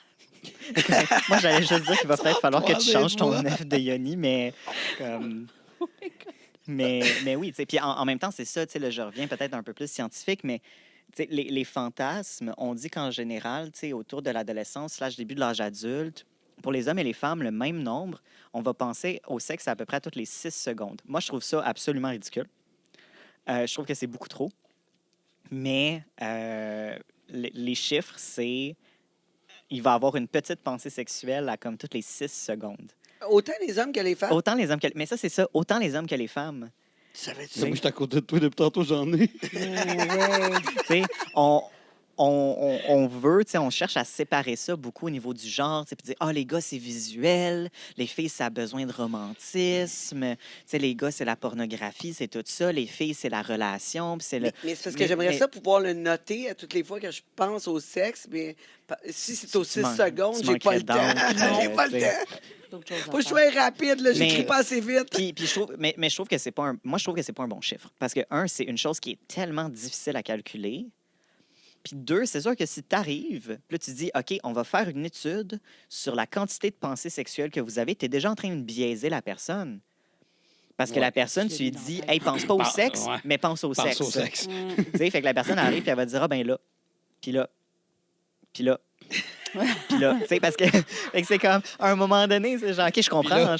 D: Moi, j'allais juste dire qu'il va peut-être falloir que tu changes ton
C: Pardonnez-moi.
D: œuf de Yoni, mais...
E: Oh my God.
D: mais oui, tu sais, puis en même temps, c'est ça, tu sais, là, je reviens peut-être un peu plus scientifique, mais tu sais, les fantasmes, on dit qu'en général, tu sais, autour de l'adolescence / début de l'âge adulte, pour les hommes et les femmes, le même nombre, on va penser au sexe à peu près à toutes les 6 secondes. Moi, je trouve ça absolument ridicule. Je trouve que c'est beaucoup trop. Mais les chiffres, c'est... Il va avoir une petite pensée sexuelle à comme toutes les 6 secondes.
B: Autant les hommes que les femmes.
D: Autant les hommes que... Mais ça, c'est ça. Autant les hommes que les femmes.
B: Savais-tu?
C: Moi, je suis à côté de toi depuis tantôt, j'en ai.
D: Tu sais, on veut, tu sais, on cherche à séparer ça beaucoup au niveau du genre, tu sais, puis dire, ah, les gars, c'est visuel, les filles, ça a besoin de romantisme, tu sais, les gars, c'est la pornographie, c'est tout ça, les filles, c'est la relation, puis c'est le...
B: Mais c'est parce que j'aimerais ça pouvoir le noter à toutes les fois que je pense au sexe, mais si c'est aux 6 secondes, j'ai pas le temps. J'ai pas le temps.
E: D'autres choses à
B: Faut que je
E: faire.
B: sois rapide, là. J'écris
D: Mais-
B: pas assez vite.
D: Puis je trouve, mais je trouve que c'est pas un, moi, je trouve que c'est pas un bon chiffre. Parce que, un, c'est une chose qui est tellement difficile à calculer. Puis deux, c'est sûr que si tu arrives, puis là, tu dis, OK, on va faire une étude sur la quantité de pensées sexuelles que vous avez, tu es déjà en train de biaiser la personne. Parce que
C: Ouais.
D: la personne, tu lui dis, hey, pense pas au
C: Pense-
D: sexe,
C: ouais.
D: mais pense au sexe.
C: Pense au sexe.
D: Tu sais, fait que la personne arrive et elle va dire, ah ben là, puis là, puis là. Puis là, tu sais, parce que, fait que c'est comme, à un moment donné, c'est genre, OK, je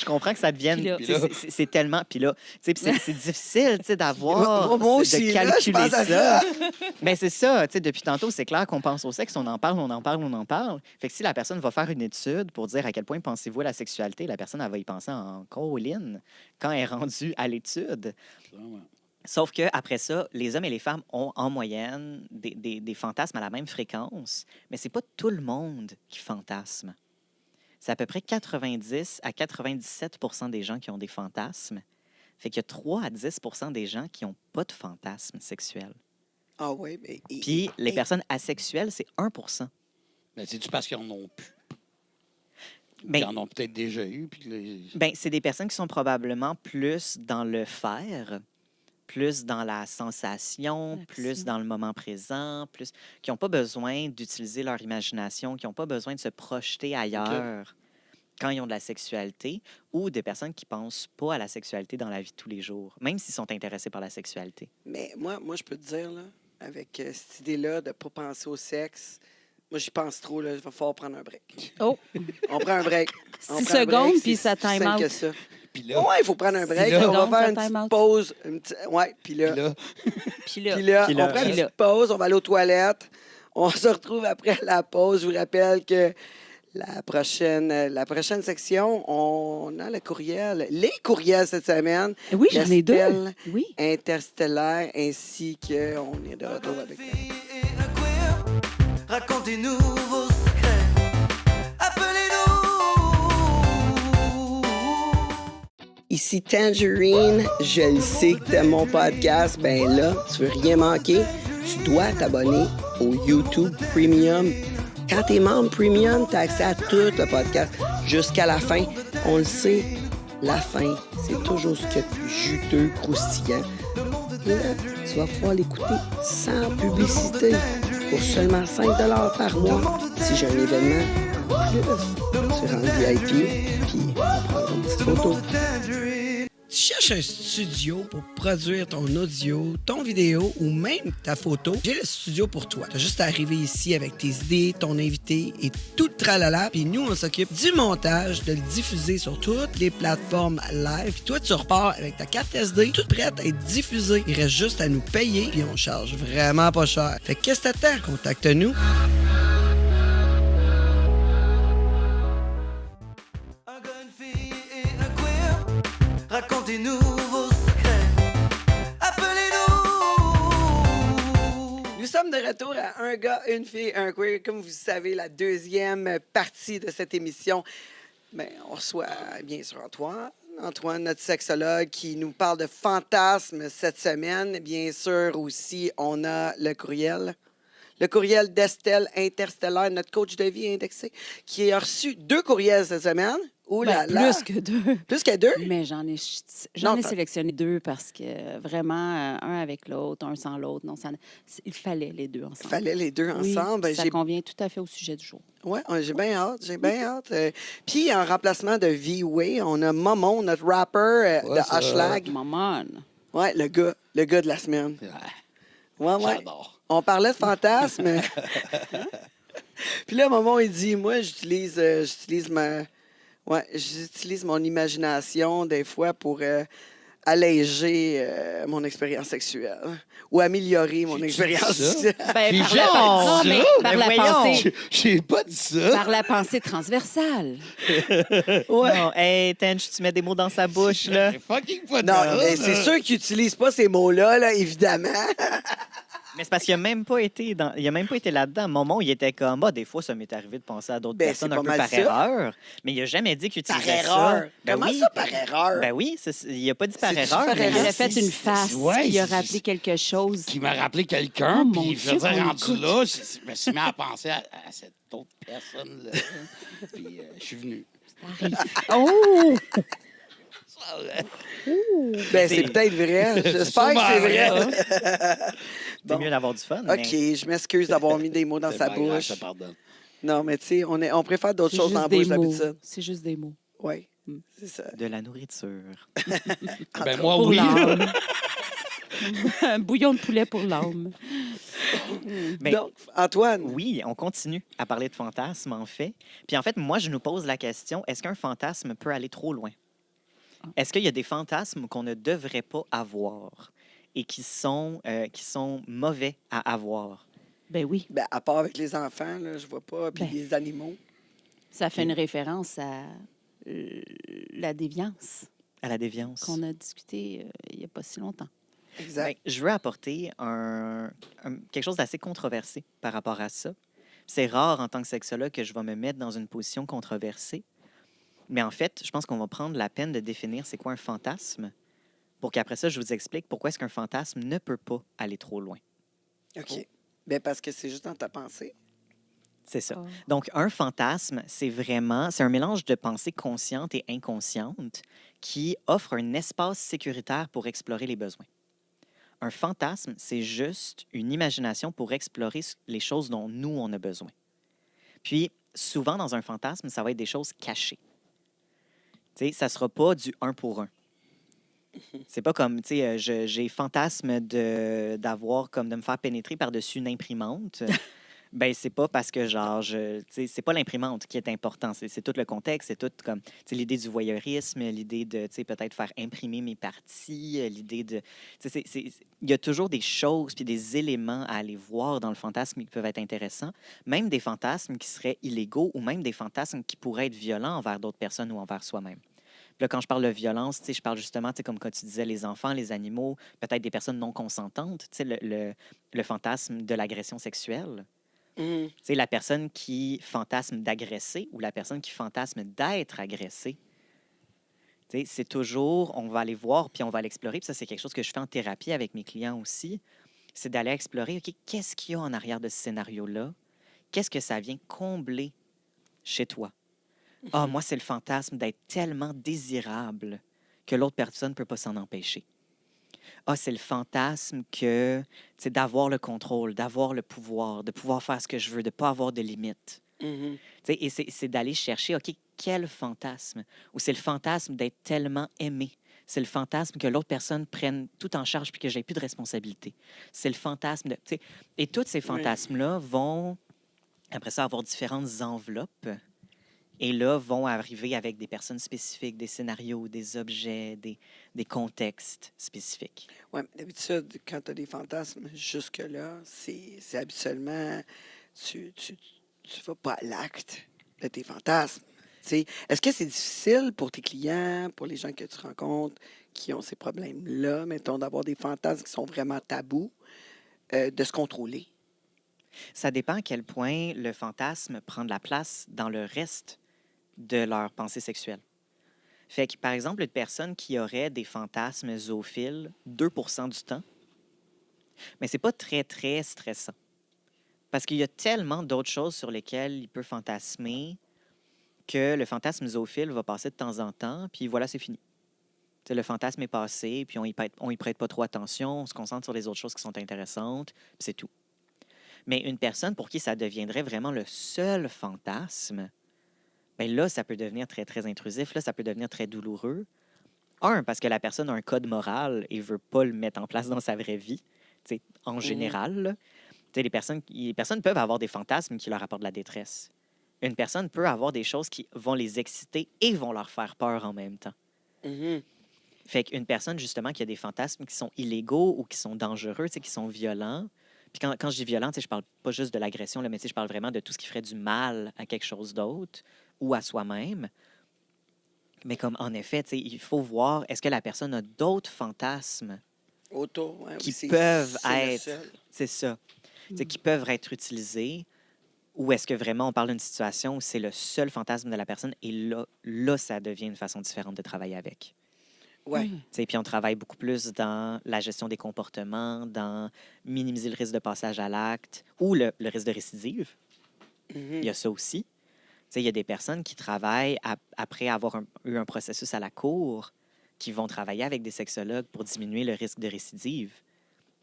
D: comprends que ça devienne,
E: Puis là.
D: tu sais, c'est tellement, puis là, tu sais, puis c'est difficile, tu sais, d'avoir,
B: Moi
D: de
B: aussi, là, je
D: calculer
B: pense à
D: ça.
B: ça.
D: Mais c'est ça, tu sais, depuis tantôt, c'est clair qu'on pense au sexe, on en parle. Fait que si la personne va faire une étude pour dire à quel point pensez-vous à la sexualité, la personne, elle va y penser en colline quand elle est rendue à l'étude. Sauf que après ça, les hommes et les femmes ont en moyenne des fantasmes à la même fréquence, mais c'est pas tout le monde qui fantasme. C'est à peu près 90 à 97 des gens qui ont des fantasmes. Fait qu'il y a 3 à 10 des gens qui n'ont pas de fantasme sexuel.
B: Ah oui, mais...
D: Puis les personnes asexuelles, c'est 1
C: Mais c'est-tu parce qu'ils en ont plus?
D: Ben,
C: Ils en ont peut-être déjà eu. Puis
D: ben, c'est des personnes qui sont probablement plus dans le faire, plus dans la sensation, plus dans le moment présent, plus qui n'ont pas besoin d'utiliser leur imagination, qui n'ont pas besoin de se projeter ailleurs quand ils ont de la sexualité, ou des personnes qui ne pensent pas à la sexualité dans la vie de tous les jours, même s'ils sont intéressés par la sexualité.
B: Mais moi, je peux te dire, là, avec cette idée-là de ne pas penser au sexe, moi, j'y pense trop, là. Il va falloir prendre un break.
E: Oh,
B: On prend un break. On
E: 6
B: prend un break,
E: secondes,
B: c'est
E: puis ça
B: si simple
E: time out.
B: que ça.
C: Puis là,
B: Ouais, il faut prendre un break.
C: là-
B: On va
E: Secondes,
B: faire
E: ça
B: une
E: time
B: petite
E: out.
B: pause. Ouais, puis là,
C: puis là,
E: puis là,
B: puis là,
D: Puis là.
B: on prend une
E: Puis là.
B: petite pause, on va aller aux toilettes. On se retrouve après la pause. Je vous rappelle que la prochaine section, on a le courriel. Les courriels cette semaine.
E: oui, j'en ai 2.
B: Castel,
E: Oui.
B: Interstellaire, ainsi qu'on est de retour avec
A: Filles et un queer, racontez-nous vos secrets. Appelez-nous.
B: Ici Tangerine, je le sais que t'aimes mon podcast, ben là, tu veux rien manquer, tu dois t'abonner au YouTube Premium. Quand t'es membre Premium, t'as accès à tout le podcast jusqu'à la fin. On le sait, la fin, c'est toujours ce qu'il y a de plus juteux, croustillant. Et là, tu vas pouvoir l'écouter sans publicité pour seulement 5 $ par mois. Si j'ai un événement en plus, tu rentres VIP, puis on prend une petite photo. Tu cherches un studio pour produire ton audio, ton vidéo ou même ta photo? J'ai le studio pour toi. Tu as juste à arriver ici avec tes idées, ton invité et tout le tralala. Puis nous, on s'occupe du montage, de le diffuser sur toutes les plateformes live. Puis toi, tu repars avec ta carte SD, toute prête à être diffusée. Il reste juste à nous payer, puis on charge vraiment pas cher. Fait que qu'est-ce que t'attends? Contacte-nous.
A: Un gars, une fille et un queer, racontez-nous vos secrets. Appelez-nous.
B: Nous sommes de retour à Un gars, une fille, un queer. Comme vous savez, la deuxième partie de cette émission. Ben, on reçoit bien sûr Antoine. Antoine, notre sexologue, qui nous parle de fantasmes cette semaine. Bien sûr, aussi, on a le courriel. Le courriel d'Estelle Interstellaire, notre coach de vie indexé, qui a reçu 2 courriels cette semaine. Ouh là
E: Ben,
B: là!
E: plus que 2.
B: Plus que 2?
E: Mais
B: Non,
E: j'en ai
B: t'as-
E: sélectionné 2 parce que vraiment, un avec l'autre, un sans l'autre. Non, il fallait les 2
B: Il
E: ensemble.
B: fallait les 2
E: Oui,
B: ensemble. Ben,
E: ça convient tout à fait au sujet du jour.
B: Ouais, j'ai bien hâte, j'ai bien hâte. Puis, en remplacement de V-Way, on a Momon, notre rapper de
C: What's up?
B: Hushlag.
E: Maman.
B: Ouais, le gars de la semaine. Ouais, ouais.
C: J'adore.
B: On parlait de fantasmes. Puis là, Momon, il dit, moi, j'utilise mon imagination des fois pour alléger mon expérience sexuelle ou améliorer mon expérience
C: ça?
B: sexuelle.
E: Ben,
C: J'ai
E: par
C: jamais
E: la,
C: dit
E: non,
C: ça.
E: mais par
D: Mais
E: la
D: voyons.
E: pensée,
C: J'ai pas dit ça.
E: par la pensée transversale.
B: Ouais.
D: Non, hey, Tench, tu mets des mots dans sa bouche, là.
C: J'ai fucking pas dit
B: Non,
C: ça.
B: mais c'est sûr qu'il n'utilise pas ces mots-là, là, évidemment.
D: Mais c'est parce qu'il n'a même pas été là-dedans. Momon, il était comme, des fois, ça m'est arrivé de penser à d'autres
B: Ben,
D: personnes
B: c'est
D: un
B: pas
D: peu
B: mal
D: par
B: ça.
D: erreur. Mais il n'a jamais dit qu'il
B: Par
D: utilisait
B: erreur.
D: ça. Ben
B: Comment
D: oui.
B: ça, par erreur?
D: Ben oui, il n'a pas dit par
B: C'est-tu
D: erreur.
B: par
D: mais
B: erreur?
E: Elle a fait une face
C: Ouais,
E: qui a
C: c'est-
E: rappelé quelque chose.
C: Qui m'a rappelé quelqu'un,
E: Oh, mon
C: puis je
E: Dieu,
C: faisais
E: qu'on
C: rendu
E: écoute.
C: là, je me suis mis à penser à cette autre personne-là. Puis je suis venu.
E: Oh!
B: Ben,
D: c'est-
B: c'est peut-être vrai. J'espère que
C: sûrement
B: c'est
C: vrai,
B: vrai.
D: C'est
B: Bon.
D: mieux d'avoir du fun.
B: OK, je m'excuse d'avoir mis des mots dans
C: C'est
B: sa
C: pas grave,
B: bouche.
C: je te pardonne.
B: Non, mais tu sais, on préfère d'autres
E: C'est
B: choses dans la
E: juste
B: bouche
E: des mots.
B: d'habitude.
E: C'est juste des mots.
B: Oui,
E: Mm.
B: c'est ça.
D: De la nourriture.
C: Ben moi,
E: Pour
C: oui.
E: l'âme. Un bouillon de poulet pour l'âme.
D: Mais-
B: Donc, Antoine,
D: Oui, on continue à parler de fantasmes, en fait. Puis en fait, moi, je nous pose la question, est-ce qu'un fantasme peut aller trop loin? Est-ce qu'il y a des fantasmes qu'on ne devrait pas avoir et qui sont mauvais à avoir?
E: Ben oui.
B: ben, à part avec les enfants, là, je vois pas, puis
E: Ben.
B: les animaux.
E: Ça fait une référence à la déviance
D: À la déviance.
E: qu'on a discuté il n'y a pas si longtemps.
B: Exact.
D: Ben, je veux apporter quelque chose d'assez controversé par rapport à ça. C'est rare en tant que sexologue que je vais me mettre dans une position controversée. Mais en fait, je pense qu'on va prendre la peine de définir c'est quoi un fantasme pour qu'après ça, je vous explique pourquoi est-ce qu'un fantasme ne peut pas aller trop loin.
B: OK. Ben, parce que c'est juste dans ta pensée.
D: C'est ça.
E: Oh.
D: Donc, un fantasme, c'est un mélange de pensées conscientes et inconscientes qui offre un espace sécuritaire pour explorer les besoins. Un fantasme, c'est juste une imagination pour explorer les choses dont nous, on a besoin. Puis, souvent, dans un fantasme, ça va être des choses cachées. Tu sais, ça ne sera pas du 1 pour 1. C'est pas comme, tu sais, j'ai fantasme de me faire pénétrer par-dessus une imprimante. Ben, c'est pas parce que, genre, tu sais, c'est pas l'imprimante qui est important. C'est tout le contexte, c'est tout comme, tu sais, l'idée du voyeurisme, l'idée de, tu sais, peut-être faire imprimer mes parties, l'idée de, tu sais, il y a toujours des choses puis des éléments à aller voir dans le fantasme qui peuvent être intéressants, même des fantasmes qui seraient illégaux ou même des fantasmes qui pourraient être violents envers d'autres personnes ou envers soi-même. Puis là, quand je parle de violence, tu sais, je parle justement, tu sais, comme quand tu disais, les enfants, les animaux, peut-être des personnes non consentantes, tu sais, le fantasme de l'agression sexuelle.
B: Mhm.
D: Tu sais, la personne qui fantasme d'agresser ou la personne qui fantasme d'être agressée. Tu sais, c'est toujours, on va aller voir puis on va l'explorer. Puis ça, c'est quelque chose que je fais en thérapie avec mes clients aussi. C'est d'aller explorer, OK, qu'est-ce qu'il y a en arrière de ce scénario-là? Qu'est-ce que ça vient combler chez toi? Ah, moi, c'est le fantasme d'être tellement désirable que l'autre personne ne peut pas s'en empêcher. Ah, c'est le fantasme que, c'est d'avoir le contrôle, d'avoir le pouvoir, de pouvoir faire ce que je veux, de ne pas avoir de limites.
B: Mhm.
D: Tu sais, et c'est d'aller chercher, OK, quel fantasme? Ou c'est le fantasme d'être tellement aimé. C'est le fantasme que l'autre personne prenne tout en charge puis que j'ai plus de responsabilité. C'est le fantasme de... tu sais, et tous ces fantasmes-là vont, après ça, avoir différentes enveloppes. Et là, vont arriver avec des personnes spécifiques, des scénarios, des objets, des contextes spécifiques.
B: Oui, d'habitude, quand tu as des fantasmes jusque-là, c'est habituellement, tu vas pas à l'acte de tes fantasmes. Tu sais, est-ce que c'est difficile pour tes clients, pour les gens que tu rencontres qui ont ces problèmes-là, mettons, d'avoir des fantasmes qui sont vraiment tabous, de se contrôler?
D: Ça dépend à quel point le fantasme prend de la place dans le reste de leur pensée sexuelle. Fait que, par exemple, une personne qui aurait des fantasmes zoophiles 2% du temps, mais c'est pas très, très stressant. Parce qu'il y a tellement d'autres choses sur lesquelles il peut fantasmer que le fantasme zoophile va passer de temps en temps, puis voilà, c'est fini. T'sais, le fantasme est passé, puis on y prête pas trop attention, on se concentre sur les autres choses qui sont intéressantes, puis c'est tout. Mais une personne pour qui ça deviendrait vraiment le seul fantasme, bien là, ça peut devenir très, très intrusif, là, ça peut devenir très douloureux. Parce que la personne a un code moral et veut pas le mettre en place dans sa vraie vie, en général. Là. Les personnes peuvent avoir des fantasmes qui leur apportent de la détresse. Une personne peut avoir des choses qui vont les exciter et vont leur faire peur en même temps.
B: Mhm.
D: Fait qu'une personne, justement, qui a des fantasmes qui sont illégaux ou qui sont dangereux, qui sont violents, puis quand je dis violent, je parle pas juste de l'agression, là, mais je parle vraiment de tout ce qui ferait du mal à quelque chose d'autre ou à soi-même. Mais comme, en effet, il faut voir, est-ce que la personne a d'autres fantasmes
B: Autour, ouais,
D: qui
B: oui,
D: peuvent
B: c'est le
D: être,
B: seul.
D: c'est ça, qui peuvent être utilisés, ou est-ce que vraiment on parle d'une situation où c'est le seul fantasme de la personne et là, ça devient une façon différente de travailler avec.
B: Ouais.
D: Puis on travaille beaucoup plus dans la gestion des comportements, dans minimiser le risque de passage à l'acte ou le risque de récidive.
B: Mhm.
D: Il y a ça aussi. Il y a des personnes qui travaillent après avoir eu un processus à la cour, qui vont travailler avec des sexologues pour diminuer le risque de récidive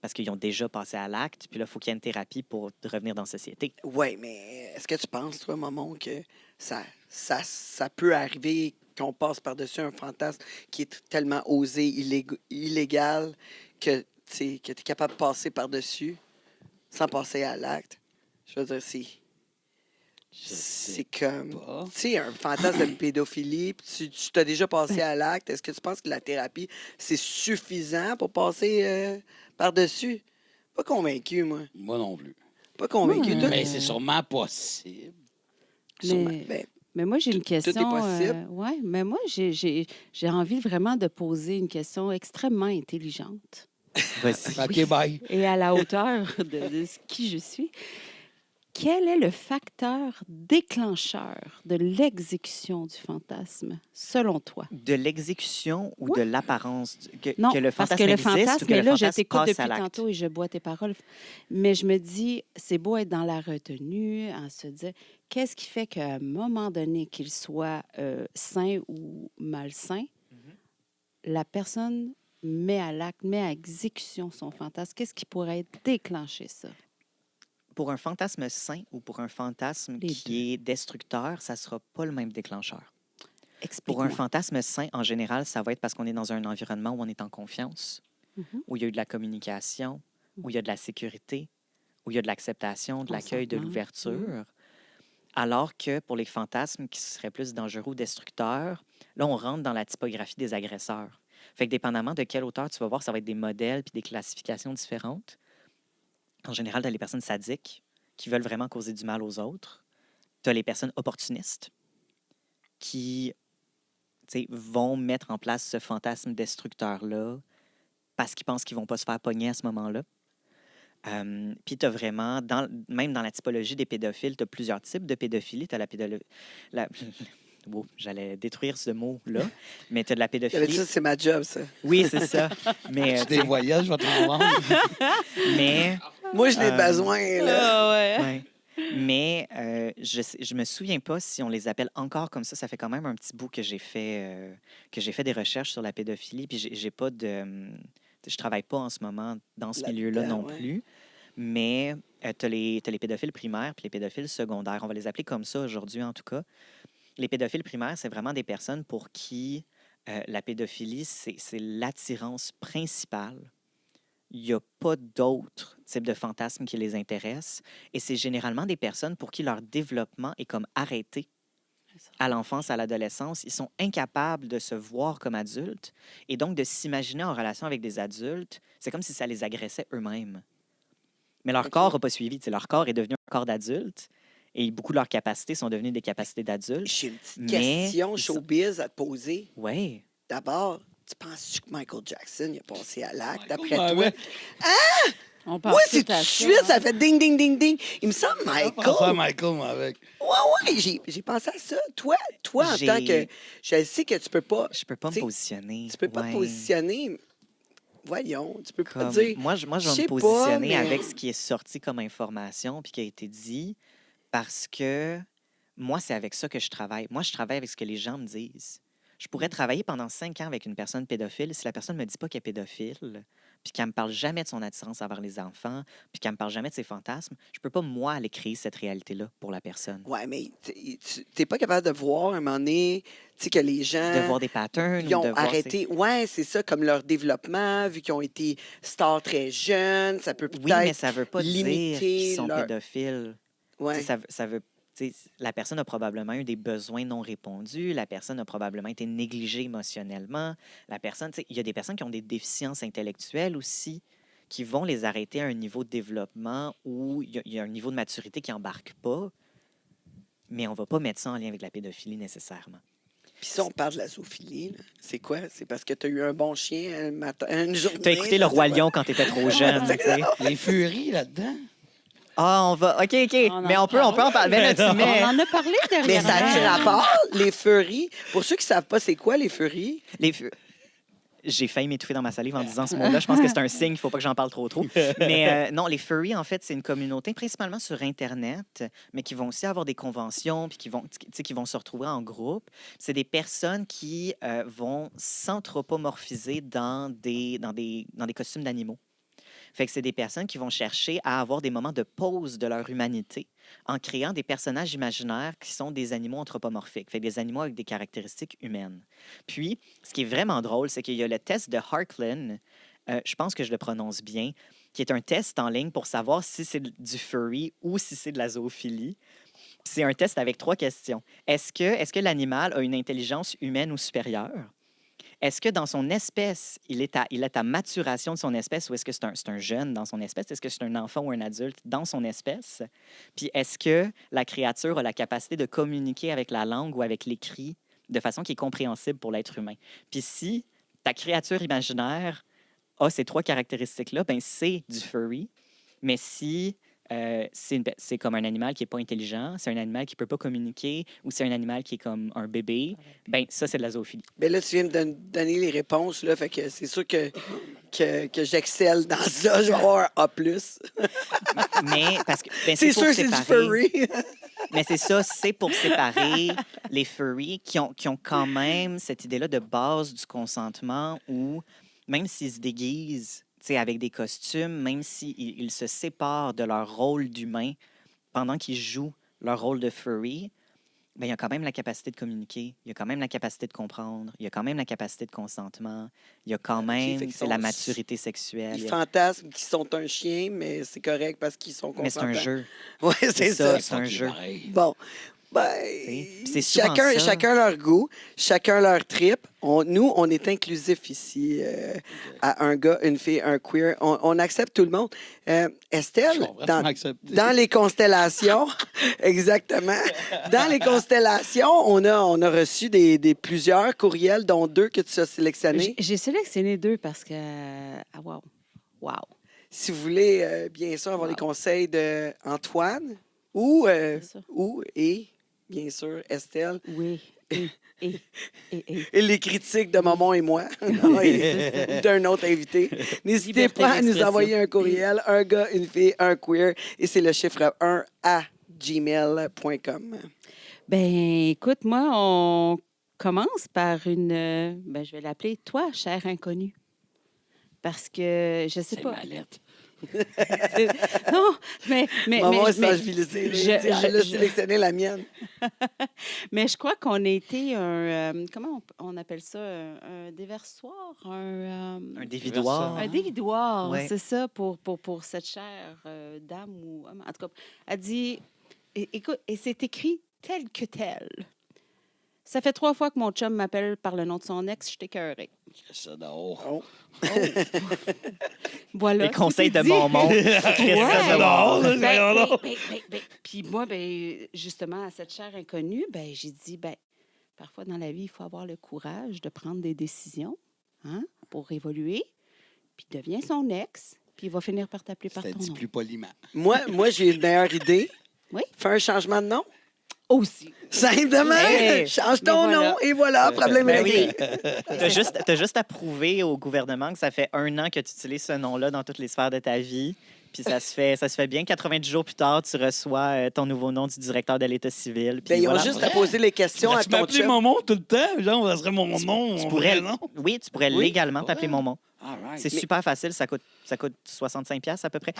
D: parce qu'ils ont déjà passé à l'acte, puis là, il faut qu'il y ait une thérapie pour revenir dans la société.
B: Oui, mais est-ce que tu penses, toi, Momon, que ça peut arriver qu'on passe par-dessus un fantasme qui est tellement osé, illégal, que tu es capable de passer par-dessus sans passer à l'acte? Je veux dire, c'est comme,
C: pas.
B: tu sais, un fantasme de pédophilie, puis tu t'as déjà passé à l'acte. Est-ce que tu penses que la thérapie, c'est suffisant pour passer par-dessus? Pas convaincu, moi.
C: Moi non plus.
B: Pas convaincu.
E: Ouais.
B: Toi,
C: Mais c'est sûrement possible.
B: sûrement.
E: Mais-
B: Ben,
E: Mais moi, j'ai une
B: Tout est
E: question.
B: possible.
E: Ouais, mais moi, j'ai envie vraiment de poser une question extrêmement intelligente
D: Vas-y.
C: OK, bye.
E: et à la hauteur de qui je suis. Quel est le facteur déclencheur de l'exécution du fantasme, selon toi?
D: De l'exécution ou de l'apparence
E: Non,
D: que le
E: parce
D: fantasme
E: que le
D: existe
E: fantasme,
D: ou que
E: mais
D: le
E: là, je
D: fantasme
E: t'écoute
D: passe
E: depuis
D: à l'acte?
E: tantôt et je bois tes paroles. Mais je me dis, c'est beau être dans la retenue, en se dire, qu'est-ce qui fait qu'à un moment donné, qu'il soit sain ou malsain, la personne met à l'acte, met à exécution son fantasme? Qu'est-ce qui pourrait déclencher ça?
D: Pour un fantasme sain ou pour un fantasme
E: Les
D: qui est destructeur, ça ne sera pas le même déclencheur. Pour
E: Explique-moi.
D: un fantasme sain, en général, ça va être parce qu'on est dans un environnement où on est en confiance,
E: Mhm.
D: où il y a eu de la communication, où il y a de la sécurité, où il y a de l'acceptation, de l'accueil, de
E: Consentement.
D: l'ouverture. Alors que pour les fantasmes qui seraient plus dangereux ou destructeurs, là, on rentre dans la typographie des agresseurs. Fait que dépendamment de quelle hauteur tu vas voir, ça va être des modèles puis des classifications différentes. En général, tu as les personnes sadiques qui veulent vraiment causer du mal aux autres. Tu as les personnes opportunistes qui vont mettre en place ce fantasme destructeur-là parce qu'ils pensent qu'ils ne vont pas se faire pogner à ce moment-là. Puis tu as vraiment, même dans la typologie des pédophiles, tu as plusieurs types de pédophilie. Tu as la pédophilie... Wow, j'allais détruire ce mot-là, mais tu as de la pédophilie...
B: ça, c'est ma job, ça.
D: Oui, c'est ça. Mais,
C: Tu des voyages, je vais te rendre.
D: mais
B: Moi, je n'ai besoin, là.
E: Ah ouais.
D: ouais. Mais je me souviens pas si on les appelle encore comme ça. Ça fait quand même un petit bout que j'ai fait des recherches sur la pédophilie. Puis j'ai pas de... je travaille pas en ce moment dans ce milieu-là
B: Là-dedans,
D: non
B: ouais.
D: plus. Mais tu as les pédophiles primaires puis les pédophiles secondaires. On va les appeler comme ça aujourd'hui, en tout cas. Les pédophiles primaires, c'est vraiment des personnes pour qui la pédophilie, c'est l'attirance principale. Il n'y a pas d'autres types de fantasmes qui les intéressent. Et c'est généralement des personnes pour qui leur développement est comme arrêté à l'enfance, à l'adolescence. Ils sont incapables de se voir comme adultes et donc de s'imaginer en relation avec des adultes. C'est comme si ça les agressait eux-mêmes. Mais leur
B: OK.
D: corps n'a pas suivi. Leur corps est devenu un corps d'adulte et beaucoup de leurs capacités sont devenues des capacités d'adultes.
B: J'ai une petite
D: Mais
B: question
D: ils sont-
B: showbiz à te poser.
D: Oui.
B: D'abord, tu penses que Michael Jackson il a passé à l'acte, d'après
C: Michael,
B: toi?
C: ouais.
E: On pense
B: Oui, c'est
E: tout
B: tout
E: à
B: de
E: ça,
B: suite,
E: hein.
B: ça fait ding, ding, ding, ding. Il me semble
C: Je pense à
B: Michael.
C: Michael, moi, avec.
B: Ouais, j'ai pensé à ça. Toi, en
D: J'ai-
B: tant que. Je sais que tu peux pas.
D: Je peux pas me
B: T'sais,
D: positionner.
B: Tu peux pas te
D: Ouais.
B: positionner. Voyons, tu peux pas
D: Comme,
B: dire.
D: moi, je
B: je
D: vais
B: sais
D: me
B: pas,
D: positionner
B: mais-
D: avec ce qui est sorti comme information puis qui a été dit parce que moi, c'est avec ça que je travaille. Moi, je travaille avec ce que les gens me disent. Je pourrais travailler pendant 5 ans avec une personne pédophile si la personne ne me dit pas qu'elle est pédophile, puis qu'elle me parle jamais de son attirance envers les enfants, puis qu'elle me parle jamais de ses fantasmes. Je peux pas, moi, aller créer cette réalité-là pour la personne.
B: Ouais, mais t'es pas capable de voir à un moment donné, tu sais, que les gens.
D: De voir des patterns
B: Ils
D: ou
B: ont
D: de voir...
B: arrêté. Ouais, c'est ça, comme leur développement, vu qu'ils ont été stars très jeunes, ça peut
D: Oui, mais
B: peut-être
D: ça veut pas dire
B: limiter
D: qu'ils sont
B: leur.
D: pédophiles.
B: Ouais.
D: Ça veut, la personne a probablement eu des besoins non répondus, la personne a probablement été négligée émotionnellement, la personne, il y a des personnes qui ont des déficiences intellectuelles aussi, qui vont les arrêter à un niveau de développement où il y a un niveau de maturité qui n'embarque pas, mais on ne va pas mettre ça en lien avec la pédophilie nécessairement.
B: Puis ça, on parle de la zoophilie. Là. C'est quoi? C'est parce que tu as eu un bon chien un matin, une journée.
D: Tu as écouté Le
B: là,
D: Roi
B: c'est quoi?
D: Lion quand tu étais trop jeune, tu sais.
C: Les furies là-dedans.
D: Ah, on va... OK,
E: On
D: mais
E: en
D: on peut en parler. Ben là, tu
E: On
D: mets...
E: en a parlé
B: Mais
E: dernièrement.
B: ça a-tu rapport, les furries? Pour ceux qui ne savent pas, c'est quoi les furries?
D: Les fu- J'ai failli m'étouffer dans ma salive en disant ce mot-là. Je pense que c'est un signe, il ne faut pas que j'en parle trop. Mais non, les furries, en fait, c'est une communauté principalement sur Internet, mais qui vont aussi avoir des conventions, puis qui vont se retrouver en groupe. C'est des personnes qui vont s'anthropomorphiser dans des costumes d'animaux. Fait que c'est des personnes qui vont chercher à avoir des moments de pause de leur humanité en créant des personnages imaginaires qui sont des animaux anthropomorphiques, fait que des animaux avec des caractéristiques humaines. Puis, ce qui est vraiment drôle, c'est qu'il y a le test de Harklin, je pense que je le prononce bien, qui est un test en ligne pour savoir si c'est du furry ou si c'est de la zoophilie. C'est un test avec 3 questions. Est-ce que l'animal a une intelligence humaine ou supérieure? Est-ce que dans son espèce, il est à maturation de son espèce ou est-ce que c'est un jeune dans son espèce? Est-ce que c'est un enfant ou un adulte dans son espèce? Puis est-ce que la créature a la capacité de communiquer avec la langue ou avec l'écrit de façon qui est compréhensible pour l'être humain? Puis si ta créature imaginaire a ces 3 caractéristiques-là, ben c'est du furry. Mais si c'est comme un animal qui n'est pas intelligent, c'est un animal qui ne peut pas communiquer ou c'est un animal qui est comme un bébé, ben ça, c'est de la zoophilie.
B: Ben là, tu viens de donner les réponses, là, fait que c'est sûr que j'excelle dans ça. Je vais avoir un A+.
D: Mais parce que ben,
B: C'est
D: pour
B: sûr, c'est du
D: séparer.
B: furry.
D: Mais c'est ça, c'est pour séparer les furries qui ont quand même cette idée-là de base du consentement où, même s'ils se déguisent avec des costumes, même s'ils se séparent de leur rôle d'humain pendant qu'ils jouent leur rôle de furry, ben, il y a quand même la capacité de communiquer, il y a quand même la capacité de comprendre, il y a quand même la capacité de consentement, il y a quand même
B: fait que
D: la maturité sexuelle.
B: Ils fantasment qu'ils sont un chien, mais c'est correct parce qu'ils sont
D: Mais c'est un
B: consentants.
D: jeu.
B: Oui, c'est ça.
D: C'est un jeu.
B: Bon. Ben,
D: Puis c'est souvent ça.
B: chacun leur goût, chacun leur trip. Nous, on est inclusif ici à un gars, une fille, un queer. On accepte tout le monde. Estelle, dans les constellations, exactement. Dans les constellations, on a reçu plusieurs courriels, dont 2 que tu as sélectionnés.
E: J'ai sélectionné 2 parce que... Ah, wow. Wow.
B: Si vous voulez, bien sûr, avoir les conseils d'Antoine
E: C'est ça.
B: et, bien sûr, Estelle.
E: Oui. Et.
B: Et les critiques de Maman et moi, ou d'un autre invité. N'hésitez
E: Liberté
B: pas à nous
E: d'expression.
B: envoyer un courriel, un gars, une fille, un queer, et c'est le chiffre 1 à gmail.com.
E: Ben, écoute, moi, on commence par une... je vais l'appeler « Toi, cher inconnu ». Parce que, je sais
C: C'est
E: pas...
C: ma lettre.
E: Non, mais
B: Maman est sensibilisée. Elle a sélectionné la mienne.
E: mais je crois qu'on a été comment on appelle ça? Un déversoir?
D: Un dévidoir.
E: Un dévidoir,
D: Ouais.
E: c'est ça, pour cette chère dame ou homme. En tout cas, elle dit, écoute, et c'est écrit tel que tel. Ça fait 3 fois que mon chum m'appelle par le nom de son ex, je t'écœurée.
C: C'est ça dehors.
B: Oh.
E: Voilà.
D: Les conseils
E: tout est
D: de
E: dit.
D: Mormon.
E: Puis moi, justement, à cette chère inconnue, j'ai dit, parfois dans la vie, il faut avoir le courage de prendre des décisions pour évoluer. Puis deviens son ex, Puis il va finir par t'appeler par
C: C'était
E: ton
C: dit
E: nom.
C: plus poliment.
B: Moi, j'ai une meilleure idée.
E: Oui.
B: Fais un changement de nom.
E: Aussi.
B: Simplement,
D: Hey.
B: change ton
E: Mais voilà.
B: nom et voilà, problème
D: Ben
B: réglé.
D: T'as juste à prouver au gouvernement que ça fait 1 an que tu utilises ce nom-là dans toutes les sphères de ta vie. Puis ça se fait bien. 90 jours plus tard, tu reçois ton nouveau nom du directeur de l'État civil. Puis
B: Ben, ils ont
D: voilà.
B: juste à poser les questions à
C: Tu
B: ton
C: m'appelais
B: chum.
C: Momon tout le temps? Genre, ça serait mon nom,
D: Tu
C: mon
D: pourrais,
C: vrai nom?
D: oui, tu pourrais
B: Oui.
D: légalement t'appeler
C: Ouais.
D: Momon.
C: All right.
D: C'est super facile, ça coûte 65$ à peu près.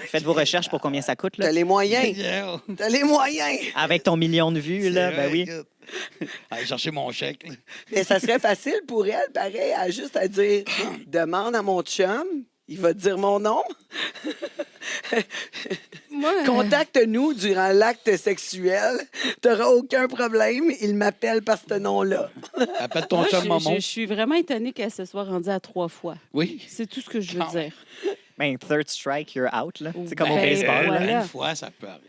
D: Faites vos recherches pour combien ça coûte.
B: T'as
D: Là.
B: les moyens.
C: Yeah.
B: T'as les moyens.
D: Avec ton million de vues, là, ben oui.
C: Allez chercher mon chèque. Là.
B: Mais ça serait facile pour elle, pareil, à juste à dire demande à mon chum, il va te dire mon nom.
E: Moi,
B: Contacte-nous durant l'acte sexuel. T'auras aucun problème. Il m'appelle par ce nom-là.
C: Appelle ton
E: moi,
C: chum Momon.
E: je suis vraiment étonnée qu'elle se soit rendue à 3 fois.
C: Oui.
E: C'est tout ce que je veux
C: Quand
E: dire.
D: Ben, third strike, you're out. Là. C'est comme au
E: Ben,
D: baseball. là.
E: voilà.
C: Une fois, ça peut arriver.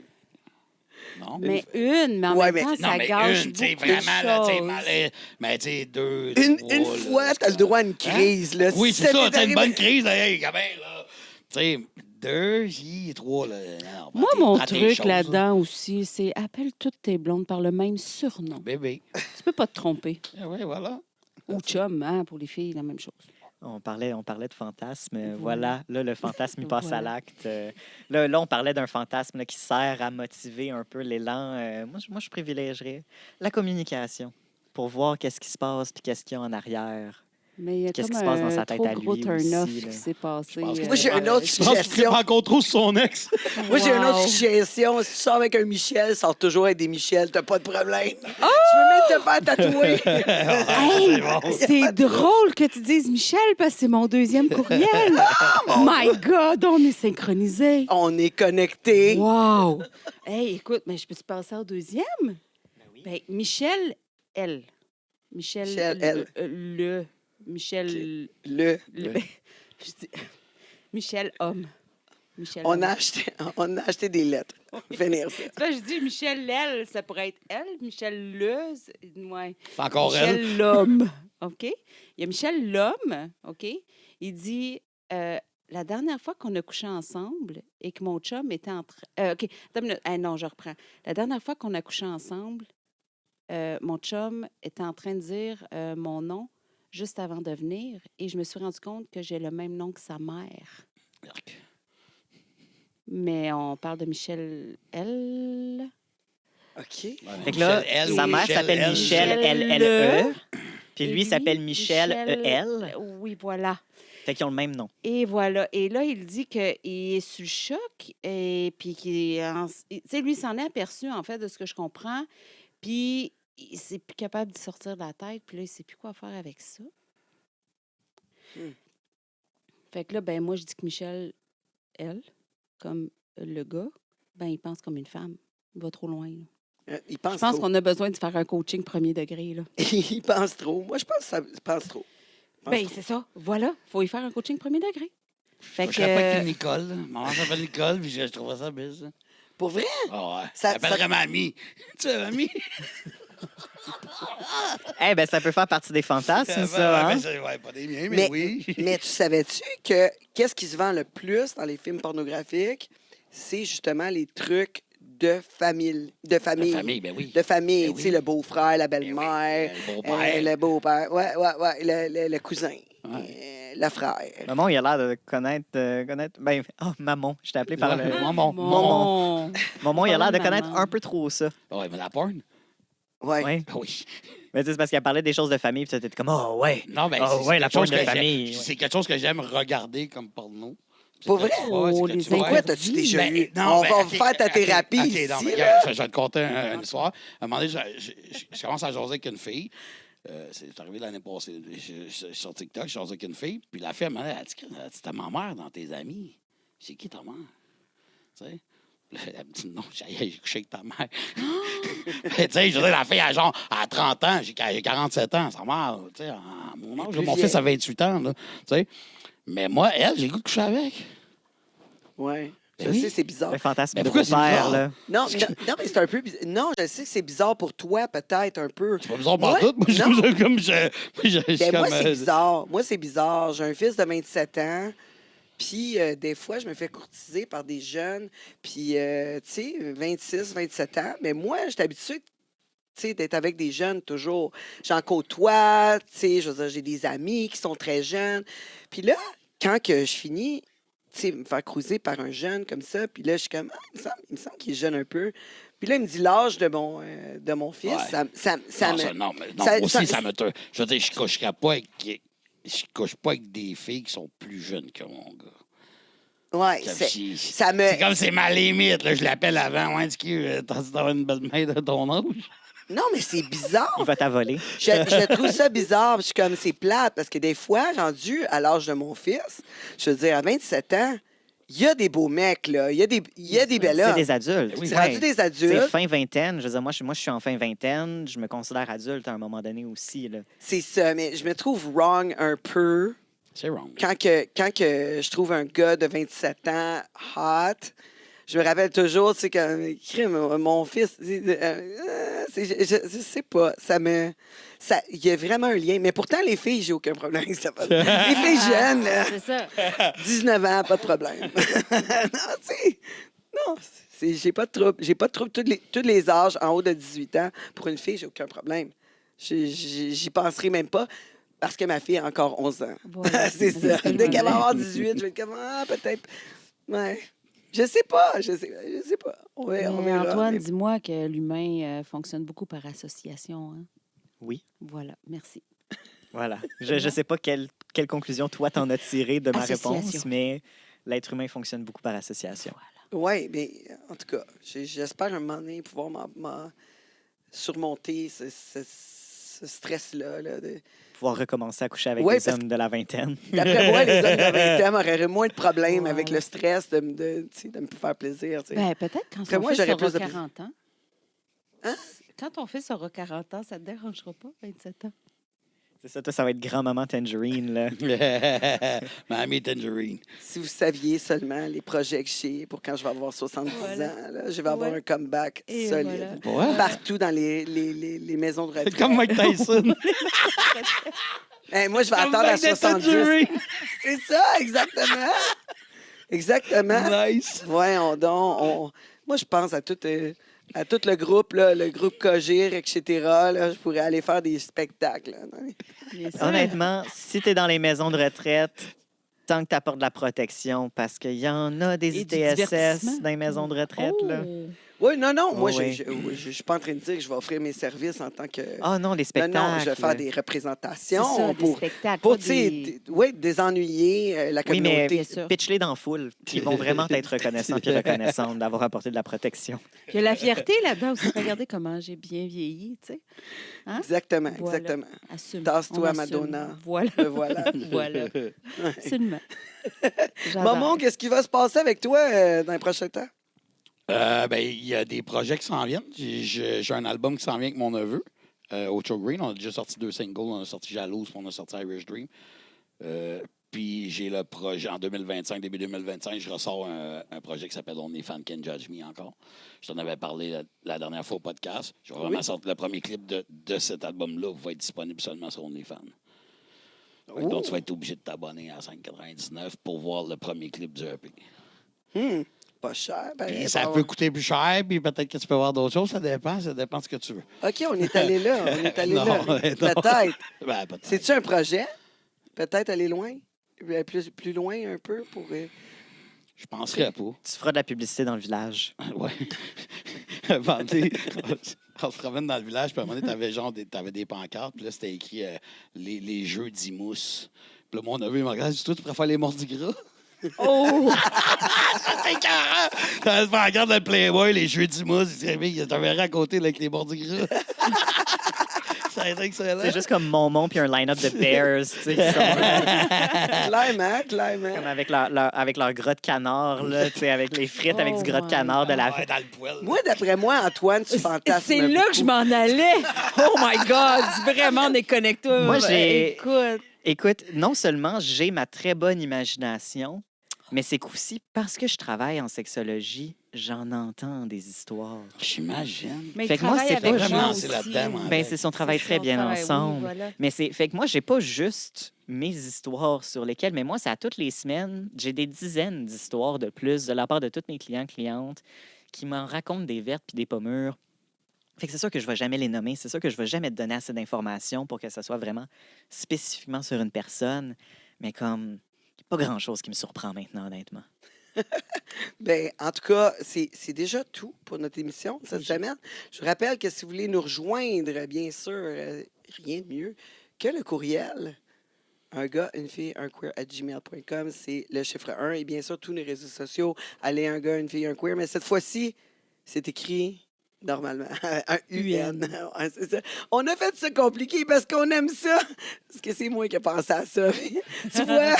C: Non?
E: Mais une, mais en
B: Ouais,
E: même
B: mais-
E: temps,
C: Non,
E: ça
C: mais
E: gâche
C: une, tu sais,
E: beaucoup
C: vraiment,
E: de
C: là, tu sais,
E: choses.
C: mais tu sais, deux,
B: Une
C: trois, là,
B: fois, t'as le droit à une crise. Là.
C: Oui,
B: Si
C: c'est ça,
B: t'est
C: tu sais, une
B: arrivé-
C: bonne crise, là, hey, quand même, là. Tu sais, 2, 3, là. Non,
E: Moi,
C: prends
E: mon
C: prends tes
E: truc
C: choses,
E: là-dedans aussi, c'est appelle toutes tes blondes par le même surnom.
C: Bébé.
E: Tu peux pas te tromper.
C: Oui, voilà.
E: Ou chum, hein, pour les filles, la même chose.
D: On parlait de fantasme. Voilà, là, le fantasme, il passe à
E: Voilà.
D: l'acte. Là, on parlait d'un fantasme là, qui sert à motiver un peu l'élan. Moi, je privilégierais la communication pour voir qu'est-ce qui se passe puis qu'est-ce qu'il y a en arrière.
E: Mais il y a
D: Qu'est-ce
E: comme
D: qui se passe dans sa
E: un
D: tête
E: trop
D: à lui
E: gros turn-off
D: aussi, là.
E: qui s'est passé.
C: Je pense que-
B: Moi, j'ai une autre
C: Je pense qu'il
B: suggestion.
C: prend encore trop son ex.
B: Moi, j'ai une autre
E: Wow.
B: suggestion. Si tu sors avec un Michel, sors toujours avec des Michel. T'as pas de problème. Tu peux même te faire tatouer.
E: Hey, c'est drôle que tu dises Michel parce que c'est mon deuxième courriel. My God, on est synchronisés.
B: On est connectés.
E: Wow! Hey, écoute, mais je peux-tu passer au deuxième?
D: oui.
E: Ben, Michel, elle.
B: Michel, elle.
E: Le. Michel.
B: Le.
E: Je dis- Michel, homme. Michel,
B: On
E: homme.
B: a acheté des lettres. Finir ça.
E: Tu vois, je dis Michel, elle, ça pourrait être elle. Michel, le. Ouais.
C: C'est encore elle.
E: Michel, l'homme. OK? Il y a Michel, l'homme. OK? Il dit la dernière fois qu'on a couché ensemble et que mon chum était en train. OK. Attends une minute. Non, je reprends. La dernière fois qu'on a couché ensemble, mon chum était en train de dire mon nom juste avant de venir et je me suis rendu compte que j'ai le même nom que sa mère. Mais on parle de Michel, elle.
B: OK.
D: Fait que là,
C: Michel,
D: sa mère s'appelle
C: elle.
D: Michel,
E: Michel,
D: L-L-E. Puis
E: Et
D: lui s'appelle Michel,
E: Michel,
D: E-L.
E: Oui, voilà.
D: Fait qu'ils ont le même nom.
E: Et voilà. Et là, il dit qu'il est sous le choc et puis qu'il tu sais, lui, il s'en est aperçu, en fait, de ce que je comprends. Puis, il s'est plus capable de sortir de la tête. Puis là, il sait plus quoi faire avec ça.
B: Hmm.
E: Fait que là, ben moi, je dis que Michel, elle, comme le gars, ben il pense comme une femme. Il va trop loin, là.
B: Il
E: Je
B: pense
E: pense
B: trop.
E: qu'on a besoin de faire un coaching premier degré, là.
B: Il pense trop. Moi, je pense que ça pense trop. Il pense
E: Ben,
B: trop.
E: c'est ça. Voilà. Faut y faire un coaching premier degré. Fait
C: Je serais pas
E: que...
C: avec Nicole. Maman s'appelle Nicole, puis je trouve ça bizarre.
B: Pour vrai?
C: Ah ouais.
B: Ça-
C: Ça s'appellerait
B: ça-
C: mamie. Tu sais, mamie?
D: Eh ben, ça peut faire partie des fantasmes,
C: Ouais,
D: ça. Hein?
C: ouais, pas des miens, mais,
B: Mais-
C: oui.
B: Mais tu savais-tu que qu'est-ce qui se vend le plus dans les films pornographiques? C'est justement les trucs de famille. De famille.
C: La famille, ben oui.
B: De famille.
C: Ben
B: Tu sais,
C: oui.
B: le beau-frère, la
C: Ben oui,
B: belle-mère.
C: le beau-père.
B: Le beau-père. Ouais. Le cousin. Le frère.
D: Maman, il a l'air de connaître. Ben, oh, maman. Je t'ai appelé par le.
C: Maman.
E: Mon...
D: Maman, il a l'air de
E: Maman.
D: connaître un peu trop ça.
C: Ouais, mais la porn?
B: Ouais.
D: Ouais.
C: Ah oui.
D: Mais tu sais, c'est parce qu'elle parlait des choses de famille, puis tu étais comme, oh, ouais.
C: Non, ben,
D: Ah
C: c'est
D: ouais, la
C: quelque chose
D: porn de
C: que
D: famille,
C: j'aime-
D: ouais.
C: C'est quelque chose que j'aime regarder comme porno. C'est
B: Pour
C: que-
B: vrai?
C: Ouais, c'est
E: Oh,
C: que
E: les
C: tu
B: Mais
C: vois-
B: quoi, t'as-tu déjà
C: Ben,
B: eu?
C: non,
B: On
C: ben,
B: va
C: ok,
B: faire ta
C: ok,
B: thérapie
C: ok,
B: ici.
C: non, mais
B: là.
C: regarde, je vais te conter une histoire. À un moment donné, je commence à jaser avec une fille. C'est arrivé l'année passée. Je suis sur TikTok, je jase avec une fille. Puis la fille, elle m'a dit, elle dit, t'as ma mère dans tes amis. C'est qui ta mère? Tu sais? Là, elle me dit, non, j'ai couché avec ta mère. Tu sais, je veux dire, la fille, elle, genre, à 30 ans, j'ai 47 ans, sa mère, tu sais, à mon âge,
B: plus
C: mon fils a 28 ans, là, tu sais. Mais moi, elle, j'ai le goût de coucher avec.
B: Ouais. Je
C: Ben oui.
B: sais, c'est bizarre.
D: Le fantasme
C: Mais
D: de
C: pourquoi c'est
D: beau-père,
C: bizarre?
D: là.
B: Non, mais c'est un peu bizarre. Non, je sais que c'est bizarre pour toi, peut-être, un peu.
C: C'est pas bizarre
B: Moi,
C: pour tout. Moi, je
B: non.
C: comme je suis
B: Ben, moi,
C: comme,
B: c'est bizarre. Moi, c'est bizarre. J'ai un fils de 27 ans. Puis des fois, je me fais courtiser par des jeunes, puis, tu sais, 26, 27 ans. Mais moi, j'étais habituée, tu sais, d'être avec des jeunes toujours. J'en côtoie, tu sais, je veux dire, j'ai des amis qui sont très jeunes. Puis là, quand que je finis, tu sais, me faire cruiser par un jeune comme ça, puis là, je suis comme, ah, il me semble qu'il est jeune un peu. Puis là, il me dit l'âge de mon fils.
C: Ouais.
B: Ça
C: Non,
B: me...
C: ça, non, mais non,
B: ça-
C: moi
B: ça-
C: aussi, ça me tue. Je veux dire, je couche pas avec des filles qui sont plus jeunes que mon gars.
B: Ouais,
C: Comme
B: ça me...
C: C'est comme c'est ma limite. Là, je l'appelle avant. Ouais, t'as d'avoir une belle main de ton âge?
B: Non, mais c'est bizarre.
D: Il va t'avoler.
B: Je trouve ça bizarre. Puis je suis comme, c'est plate, parce que des fois, rendu à l'âge de mon fils, je veux dire, à 27 ans, il y a des beaux mecs, là. Il y a des belles
D: C'est
B: hommes.
D: des adultes.
C: Oui.
B: C'est
D: Ouais.
B: rendu des
D: C'est
B: adultes.
D: fin vingtaine. Je veux dire, moi, je suis en fin vingtaine. Je me considère adulte à un moment donné aussi. Là.
B: C'est ça, mais je me trouve wrong un peu
C: C'est wrong.
B: quand que je trouve un gars de 27 ans hot. Je me rappelle toujours, tu sais, quand mon fils, je sais pas, il y a vraiment un lien. Mais pourtant, les filles, j'ai aucun problème avec ça. Les filles jeunes, là,
E: C'est ça.
B: 19 ans, pas de problème. Non, tu sais, non, j'ai pas de trouble. J'ai pas de trouble tous les âges en haut de 18 ans. Pour une fille, j'ai aucun problème. J'y penserai même pas. Parce que ma fille a encore 11 ans.
E: Voilà.
B: C'est ça. Dès qu'elle va avoir 18, je vais être comme, ah, peut-être. Ouais. Je sais pas. Je sais pas. On
E: Mais
B: verra,
E: Antoine,
B: mais-
E: dis-moi que l'humain fonctionne beaucoup par association. Hein?
D: Oui.
E: Voilà, merci.
D: Voilà. Je sais pas quelle conclusion toi t'en as tiré de ma
E: Association.
D: réponse, mais l'être humain fonctionne beaucoup par association.
B: Oui, mais en tout cas, j'espère un moment donné pouvoir surmonter ce stress-là. Là,
D: Pouvoir recommencer à coucher avec
B: Ouais,
D: des
B: parce
D: hommes de la vingtaine.
B: D'après moi, les hommes de 20 ans auraient moins de problèmes
E: Ouais.
B: avec le stress de me faire plaisir. Tu sais.
E: Ben, peut-être quand
B: Après,
E: ton
B: moi,
E: fils
B: j'aurais
E: aura
B: plus de-
E: 40 ans.
B: Hein?
E: Quand ton fils aura 40 ans, ça te dérangera pas, 27 ans?
D: C'est ça, toi, ça va être grand-maman Tangerine, là.
C: Mamie Tangerine.
B: Si vous saviez seulement les projets que j'ai pour quand je vais avoir 70
E: Voilà.
B: ans, là, je vais avoir
E: Ouais.
B: un comeback
E: Et
B: solide.
C: Ouais.
B: Partout dans les maisons de
C: C'est
B: retraite.
C: comme Mike Tyson.
B: Hey, moi, je vais
C: Comme
B: attendre à
C: Mike de
B: 70.
C: Tangerine.
B: C'est ça, exactement. Exactement.
C: Nice.
B: Voyons donc. Moi, je pense à tout le groupe, là, le groupe Cogir, etc. Là, je pourrais aller faire des spectacles. Là.
E: Bien sûr.
D: Honnêtement, si tu es dans les maisons de retraite, tant que tu apportes de la protection, parce qu'il y en a des
E: Et du
D: ITSS
E: divertissement.
D: dans les maisons de retraite, là.
E: Oh!
B: Oui, non. Moi,
D: Ouais.
B: je suis pas en train de dire que je vais offrir mes services en tant que...
D: Ah non, les
B: non,
D: spectacles.
B: non, je vais faire des
E: C'est
B: représentations
E: ça, des
B: pour
E: spectacles.
B: pour
E: pas
B: tu sais,
E: des-
B: désennuyer la
D: Oui, mais
B: communauté.
E: Bien sûr.
D: pitch-les dans la foule. Ils vont vraiment être reconnaissants et reconnaissantes d'avoir apporté de la protection.
E: Il y a la fierté là-dedans aussi. Regardez comment j'ai bien vieilli, tu sais. Hein?
B: Exactement,
E: Voilà.
B: exactement.
E: Assume.
B: Tasse-toi,
E: On assume.
B: Madonna.
E: Voilà.
B: Voilà.
E: Voilà. Absolument. J'adore.
B: Maman, qu'est-ce qui va se passer avec toi dans les prochains temps?
C: Ben, il y a des projets qui s'en viennent. J'ai un album qui s'en vient avec mon neveu, Ocho Green. On a déjà sorti 2 singles. On a sorti Jalouse, puis on a sorti Irish Dream. Puis j'ai le projet en 2025, début 2025, je ressors un projet qui s'appelle Only Fan Can Judge Me encore. Je t'en avais parlé la dernière fois au podcast. Je vais vraiment sortir le premier clip de cet album-là. Va être disponible seulement sur OnlyFans. Donc, tu vas être obligé de t'abonner à 5,99 pour voir le premier clip du EP.
B: Pas cher. Ben,
C: Puis ça
B: bon.
C: peut coûter plus cher, puis peut-être que tu peux voir d'autres choses. Ça dépend de ce que tu veux.
B: OK, on est allé là. On est allé
C: Non,
B: là.
C: non.
B: Peut-être.
C: Ben, peut-être.
B: C'est-tu un projet? Peut-être aller loin? Plus loin un peu pour...
C: Je penserais pas.
D: Tu feras de la publicité dans le village.
C: Ouais. Vendez. On se promène dans le village, puis à un moment donné, t'avais des pancartes, puis là, c'était écrit les jeux d'Imousse. Puis là, mon neveu, il me regarde, toi, tu préfères les mordis gras?
E: Oh!
C: C'est carré! T'avais une pancarte dans le Playboy, les jeux d'Imousse, il t'avais à côté là, avec les mordis gras. Ça a été excellent.
D: C'est juste comme Momon puis un line-up de Bears, tu sais, qui sont
B: Clairement.
D: comme avec leur gras de canard, là, tu sais, avec les frites, avec
E: Oh
D: du gras de
E: my
D: canard de la...
C: Ouais, dans le poêle.
B: Moi, d'après moi, Antoine, tu fantasmes
E: C'est là que je m'en allais. Oh my God! Vraiment déconnecté.
D: Moi, j'ai-
E: Écoute.
D: Écoute, non seulement j'ai ma très bonne imagination, mais c'est qu'aussi, parce que je travaille en sexologie, j'en entends des histoires.
C: J'imagine.
E: Mais
D: Fait
E: il
D: que moi,
E: travaille
D: c'est
E: avec
D: pas
E: moi
C: juste-
E: aussi.
C: là-dedans, moi.
D: Ben, c'est son travail
E: C'est
D: très
E: son
D: bien
E: travail, oui,
D: ensemble.
E: voilà.
D: Mais c'est fait que moi, j'ai pas juste mes histoires sur lesquelles, mais moi, c'est à toutes les semaines, j'ai des dizaines d'histoires de plus de la part de tous mes clientes qui m'en racontent des vertes puis des pas mûres. Fait que c'est sûr que je ne vais jamais les nommer, c'est sûr que je ne vais jamais te donner assez d'informations pour que ça soit vraiment spécifiquement sur une personne, mais comme, il n'y a pas grand-chose qui me surprend maintenant, honnêtement.
B: Ben, en tout cas, c'est déjà tout pour notre émission cette semaine. Je vous rappelle que si vous voulez nous rejoindre, bien sûr, rien de mieux que le courriel. Un gars, une fille, un queer @gmail.com, c'est le chiffre 1. Et bien sûr, tous nos réseaux sociaux, allez, un gars, une fille, un queer. Mais cette fois-ci, c'est écrit normalement un UN. Ouais, c'est ça. On a fait ça compliqué parce qu'on aime ça. Parce que c'est moi qui ai pensé à ça. Tu vois?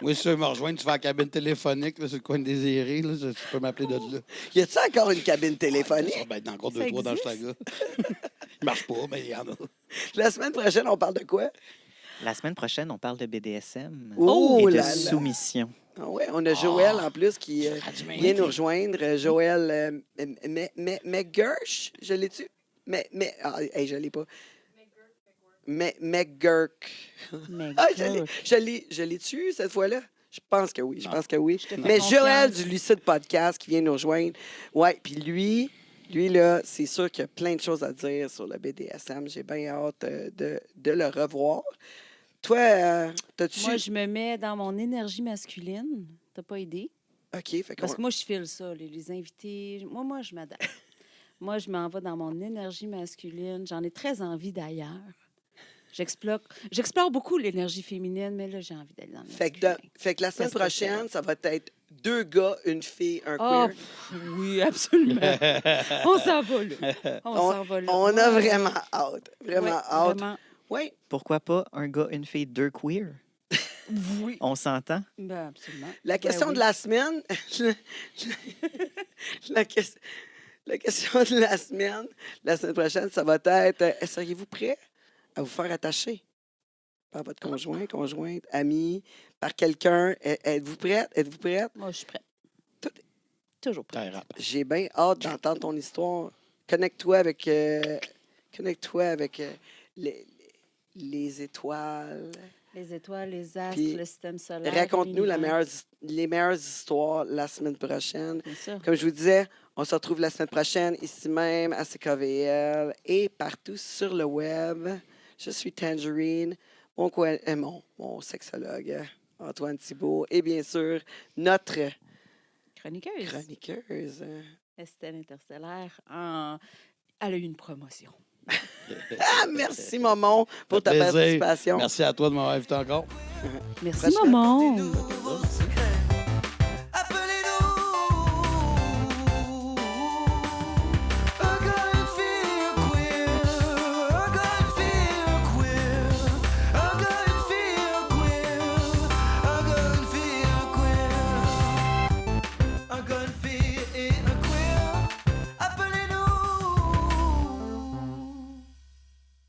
C: Oui, si tu veux me rejoindre, tu vas à la cabine téléphonique, là, sur le coin de Désiré, là, tu peux m'appeler de là.
B: Y a-t-il encore une cabine téléphonique?
C: Ça va être encore
E: Ça
C: 2-3 dans
E: existe?
C: Schlaga. Il marche pas, mais il y en a.
B: La semaine prochaine, on parle de quoi?
D: La semaine prochaine, on parle de BDSM
B: Oh
D: et de
B: là là!
D: soumission.
B: Ah ouais, on a Joël en plus qui vient nous rejoindre. Joël McGurch, je l'ai-tu? Hey, je l'ai pas. McGurk. Ah, je l'ai tu cette fois-là? Je pense que oui, je pense que oui.
E: te fais
B: Mais
E: confiance.
B: Joël du Lucide Podcast qui vient nous rejoindre. Ouais, puis lui là, c'est sûr qu'il y a plein de choses à dire sur le BDSM. J'ai bien hâte de le revoir. Toi, t'as-tu...
E: Moi, je me mets dans mon énergie masculine. T'as pas idée?
B: OK, fait qu'on...
E: Parce que moi, je file ça, les invités. Moi, je m'adapte. Moi, je m'en vais dans mon énergie masculine. J'en ai très envie d'ailleurs. J'explore beaucoup l'énergie féminine, mais là, j'ai envie d'aller dans le
B: Fait
E: masculin.
B: que la semaine
E: Qu'est-ce que
B: prochaine, ça va être 2 gars, une fille, un
E: Oh,
B: queer.
E: oui, absolument. On s'en va là. On s'en va là.
B: On a vraiment hâte. Vraiment
E: Ouais,
B: hâte.
E: vraiment.
B: Oui.
D: Pourquoi pas un gars, une fille, 2 queer?
E: Oui.
D: On s'entend?
E: Ben, absolument.
B: La question
E: oui.
B: de la semaine. la question de la semaine prochaine, ça va être seriez-vous prêt à vous faire attacher par votre conjoint, conjointe, ami, par quelqu'un? Êtes-vous prête? Êtes-vous prête?
E: Moi, je suis prête.
B: Tout-
E: Toujours prête.
C: Très rap.
B: J'ai bien hâte d'entendre ton histoire. Connecte-toi avec, les étoiles.
E: Les étoiles, les astres,
B: Puis,
E: le système solaire.
B: Raconte-nous
E: l'univers.
B: les meilleures histoires la semaine prochaine.
E: Bien sûr.
B: Comme je vous disais, on se retrouve la semaine prochaine, ici même, à CKVL et partout sur le web. Je suis Tangerine, mon sexologue, Antoine Thibault, et bien sûr, notre
E: Chroniqueuse.
B: chroniqueuse.
E: Estelle Interstellaire. Elle a eu une promotion.
B: Ah, merci, Momon, pour ta
C: Plaisir.
B: participation.
C: Merci à toi de m'avoir invité encore.
E: Merci,
B: Prochaine.
E: maman.